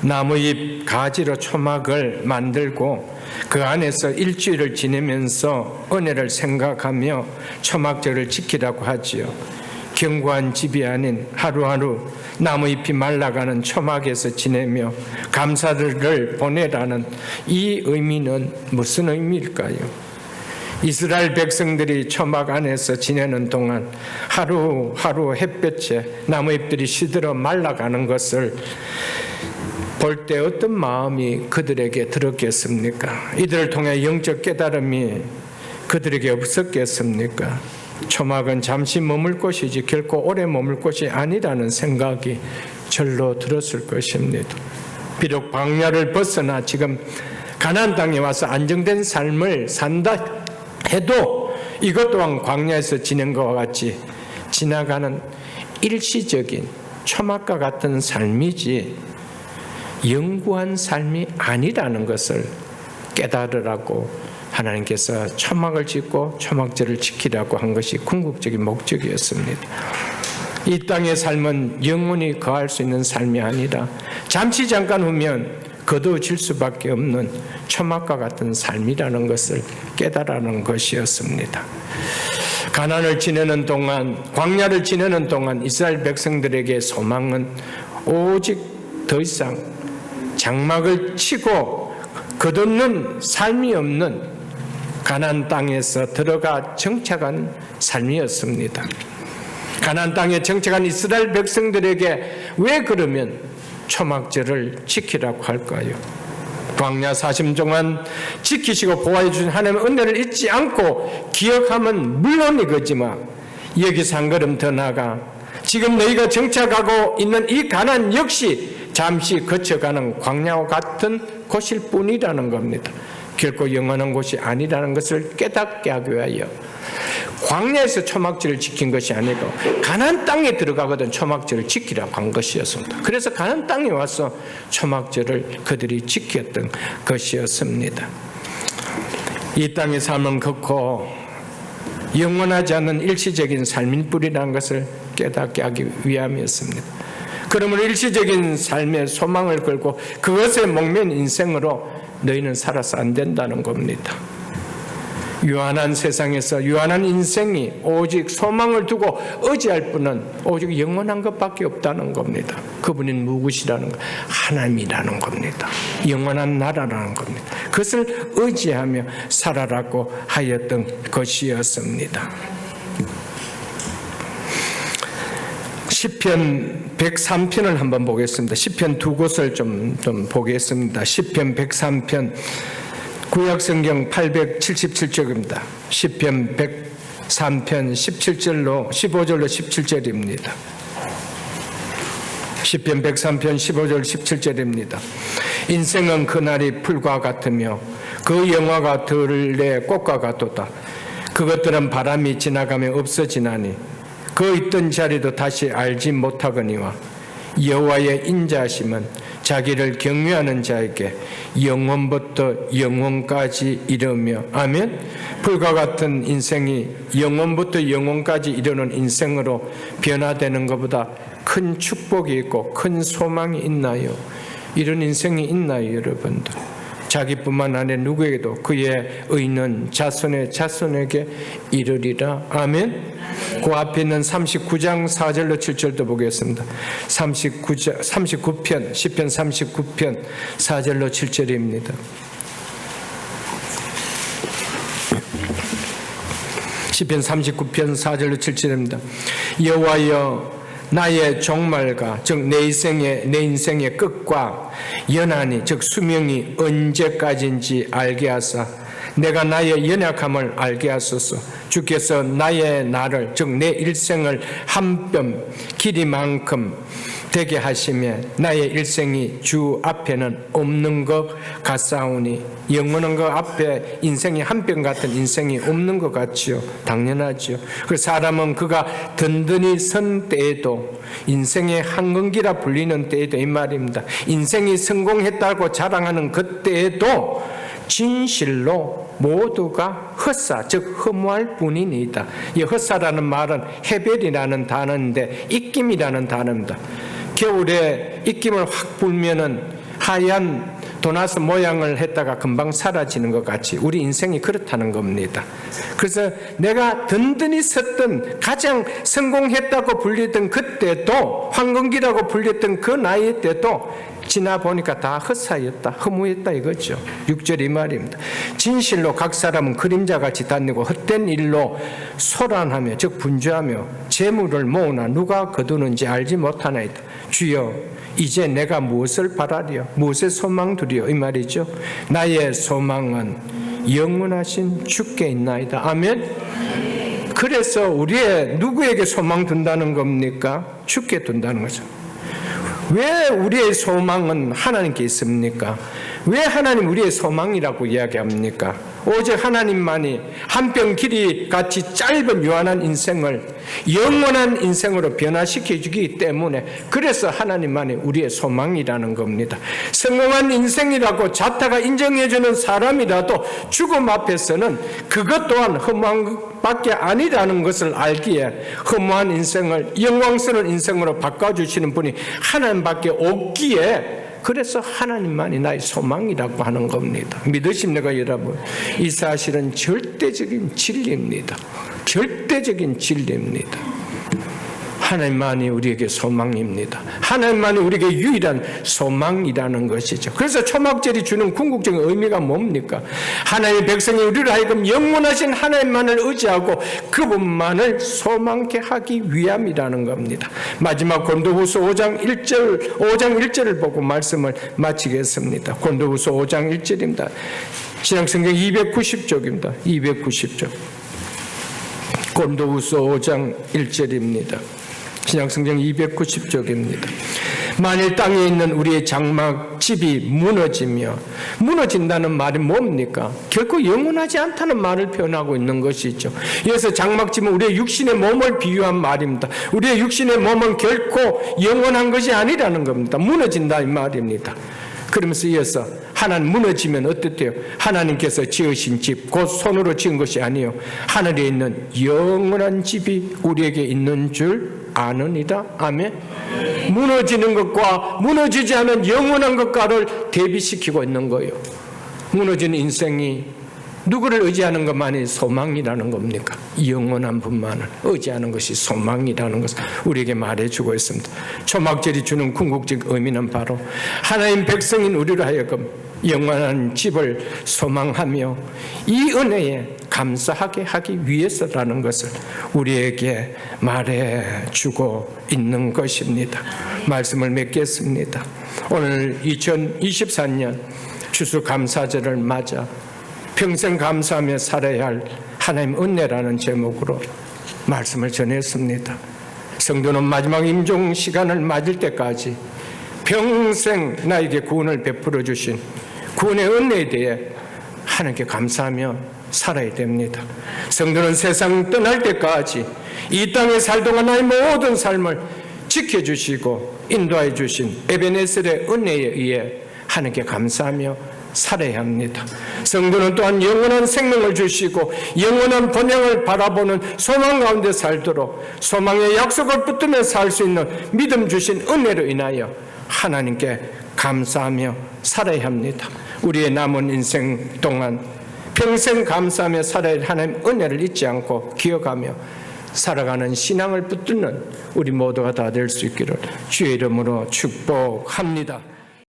나무잎 가지로 초막을 만들고 그 안에서 일주일을 지내면서 은혜를 생각하며 초막절을 지키라고 하지요. 견고한 집이 아닌 하루하루 나무잎이 말라가는 초막에서 지내며 감사들을 보내라는 이 의미는 무슨 의미일까요? 이스라엘 백성들이 초막 안에서 지내는 동안 하루하루 햇볕에 나무잎들이 시들어 말라가는 것을 볼 때 어떤 마음이 그들에게 들었겠습니까? 이들을 통해 영적 깨달음이 그들에게 없었겠습니까? 초막은 잠시 머물 곳이지 결코 오래 머물 곳이 아니라는 생각이 절로 들었을 것입니다. 비록 광야를 벗어나 지금 가나안 땅에 와서 안정된 삶을 산다 해도 이것 또한 광야에서 지낸 것과 같이 지나가는 일시적인 초막과 같은 삶이지 영구한 삶이 아니라는 것을 깨달으라고 하나님께서 초막을 짓고 초막절을 지키라고 한 것이 궁극적인 목적이었습니다. 이 땅의 삶은 영원히 거할 수 있는 삶이 아니라 잠시 잠깐 후면 거두어질 수밖에 없는 초막과 같은 삶이라는 것을 깨달으라는 것이었습니다. 가나안을 지내는 동안, 광야를 지내는 동안 이스라엘 백성들에게 소망은 오직 더 이상 장막을 치고 거두는 삶이 없는 가나안 땅에서 들어가 정착한 삶이었습니다. 가나안 땅에 정착한 이스라엘 백성들에게 왜 그러면 초막절을 지키라고 할까요? 광야 40년 동안 지키시고 보호해 주신 하나님의 은혜를 잊지 않고 기억하면 물론이거지만 여기서 한 걸음 더 나아가 지금 너희가 정착하고 있는 이 가나안 역시 잠시 거쳐가는 광야와 같은 곳일 뿐이라는 겁니다. 결코 영원한 곳이 아니라는 것을 깨닫게 하기 위하여 광야에서 초막절을 지킨 것이 아니고 가나안 땅에 들어가거든 초막절을 지키라고 한 것이었습니다. 그래서 가나안 땅에 와서 초막절을 그들이 지켰던 것이었습니다. 이 땅의 삶은 걷고 영원하지 않는 일시적인 삶일 뿐이라는 것을 깨닫게 하기 위함이었습니다. 그러므로 일시적인 삶의 소망을 걸고 그것에 목맨 인생으로 너희는 살아서 안 된다는 겁니다. 유한한 세상에서 유한한 인생이 오직 소망을 두고 의지할 분은 오직 영원한 것밖에 없다는 겁니다. 그분은 누구시라는 것? 하나님이라는 겁니다. 영원한 나라라는 겁니다. 그것을 의지하며 살아라고 하였던 것이었습니다. 시편 103편을 한번 보겠습니다. 시편 두 곳을 좀 보겠습니다. 시편 103편 구약성경 877쪽입니다. 시편 3편 15절로 17절입니다. 시편 103편 15절 17절입니다. 인생은 그날이 풀과 같으며 그 영화가 들의 꽃과 같도다. 그것들은 바람이 지나가며 없어지나니 그 있던 자리도 다시 알지 못하거니와 여호와의 인자하심은 자기를 경외하는 자에게 영원부터 영원까지 이르며 아멘. 풀과 같은 인생이 영원부터 영원까지 이르는 인생으로 변화되는 것보다 큰 축복이 있고 큰 소망이 있나요? 이런 인생이 있나요, 여러분들? 자기뿐만 아니라 누구에게도 그의 의는 자손의 자손에게 이르리라. 아멘. 그 앞에 있는 39장 4절로 7절도 보겠습니다. 39편 시편 39편 4절로 7절입니다. 시편 39편 4절로 7절입니다. 여호와여 나의 종말과 즉 내 인생의 끝과 연한이 즉 수명이 언제까지인지 알게 하사 내가 나의 연약함을 알게 하소서. 주께서 나의 날을 즉 내 일생을 한 뼘 길이만큼 되게 하시며 나의 일생이 주 앞에는 없는 것 같사오니 영원한 것 앞에 인생이 한 뼘 같은 인생이 없는 것 같지요. 당연하지요. 그 사람은 그가 든든히 선 때에도 인생의 한건기라 불리는 때에도 이 말입니다. 인생이 성공했다고 자랑하는 그때에도 진실로 모두가 헛사 즉 허무할 뿐이니이다. 이 헛사라는 말은 해별이라는 단어인데 입김이라는 단어입니다. 겨울에 입김을 확 불면은 하얀 도나스 모양을 했다가 금방 사라지는 것 같이 우리 인생이 그렇다는 겁니다. 그래서 내가 든든히 섰던 가장 성공했다고 불리던 그때도 황금기라고 불렸던 그 나이 때도 지나 보니까 다 헛사였다, 허무했다 이거죠. 6절 이 말입니다. 진실로 각 사람은 그림자같이 다니고 헛된 일로 소란하며 즉 분주하며 재물을 모으나 누가 거두는지 알지 못하나이다. 주여 이제 내가 무엇을 바라리요? 무엇에 소망 두리요? 이 말이죠. 나의 소망은 영원하신 주께 있나이다. 아멘. 그래서 우리의 누구에게 소망 둔다는 겁니까? 주께 둔다는 거죠. 왜 우리의 소망은 하나님께 있습니까? 왜 하나님 우리의 소망이라고 이야기합니까? 오직 하나님만이 한 뼘 길이 같이 짧은 유한한 인생을 영원한 인생으로 변화시켜 주기 때문에 그래서 하나님만이 우리의 소망이라는 겁니다. 성공한 인생이라고 자타가 인정해 주는 사람이라도 죽음 앞에서는 그것 또한 허무한 밖에 아니라는 것을 알기에 허무한 인생을 영광스러운 인생으로 바꿔주시는 분이 하나님밖에 없기에 그래서 하나님만이 나의 소망이라고 하는 겁니다. 믿으십니까 여러분? 이 사실은 절대적인 진리입니다. 절대적인 진리입니다. 하나님만이 우리에게 소망입니다. 하나님만이 우리에게 유일한 소망이라는 것이죠. 그래서 초막절이 주는 궁극적인 의미가 뭡니까? 하나님의 백성이 우리를 하여금 영원하신 하나님만을 의지하고 그분만을 소망케 하기 위함이라는 겁니다. 마지막 고린도후서 5장 1절을 보고 말씀을 마치겠습니다. 고린도후서 5장 1절입니다. 신약성경 290쪽입니다. 290쪽. 고린도후서 5장 1절입니다. 신약성경 290쪽입니다. 만일 땅에 있는 우리의 장막집이 무너진다는 말이 뭡니까? 결코 영원하지 않다는 말을 표현하고 있는 것이죠. 그래서 장막집은 우리의 육신의 몸을 비유한 말입니다. 우리의 육신의 몸은 결코 영원한 것이 아니라는 겁니다. 무너진다 이 말입니다. 그러면서 이어서 하나님 무너지면 어떻대요? 하나님께서 지으신 집, 곧 손으로 지은 것이 아니요 하늘에 있는 영원한 집이 우리에게 있는 줄 아느니라. 아멘. 무너지는 것과 무너지지 않은 영원한 것과를 대비시키고 있는 거예요. 무너진 인생이 누구를 의지하는 것만이 소망이라는 겁니까? 영원한 분만을 의지하는 것이 소망이라는 것을 우리에게 말해주고 있습니다. 초막절이 주는 궁극적 의미는 바로 하나님 백성인 우리로 하여금 영원한 집을 소망하며 이 은혜에 감사하게 하기 위해서라는 것을 우리에게 말해주고 있는 것입니다. 말씀을 맺겠습니다. 오늘 2024년 추수감사절을 맞아 평생 감사하며 살아야 할 하나님 은혜라는 제목으로 말씀을 전했습니다. 성도는 마지막 임종 시간을 맞을 때까지 평생 나에게 구원을 베풀어 주신 구원의 은혜에 대해 하나님께 감사하며 살아야 됩니다. 성도는 세상 떠날 때까지 이 땅에 살 동안 나의 모든 삶을 지켜주시고 인도해 주신 에베네셀의 은혜에 의해 하나님께 감사하며 살아야 합니다. 성도는 또한 영원한 생명을 주시고 영원한 번영을 바라보는 소망 가운데 살도록 소망의 약속을 붙들며 살 수 있는 믿음 주신 은혜로 인하여 하나님께 감사하며 살아야 합니다. 우리의 남은 인생 동안 평생 감사하며 살아야 할 하나님 은혜를 잊지 않고 기억하며 살아가는 신앙을 붙드는 우리 모두가 다 될 수 있기를 주의 이름으로 축복합니다.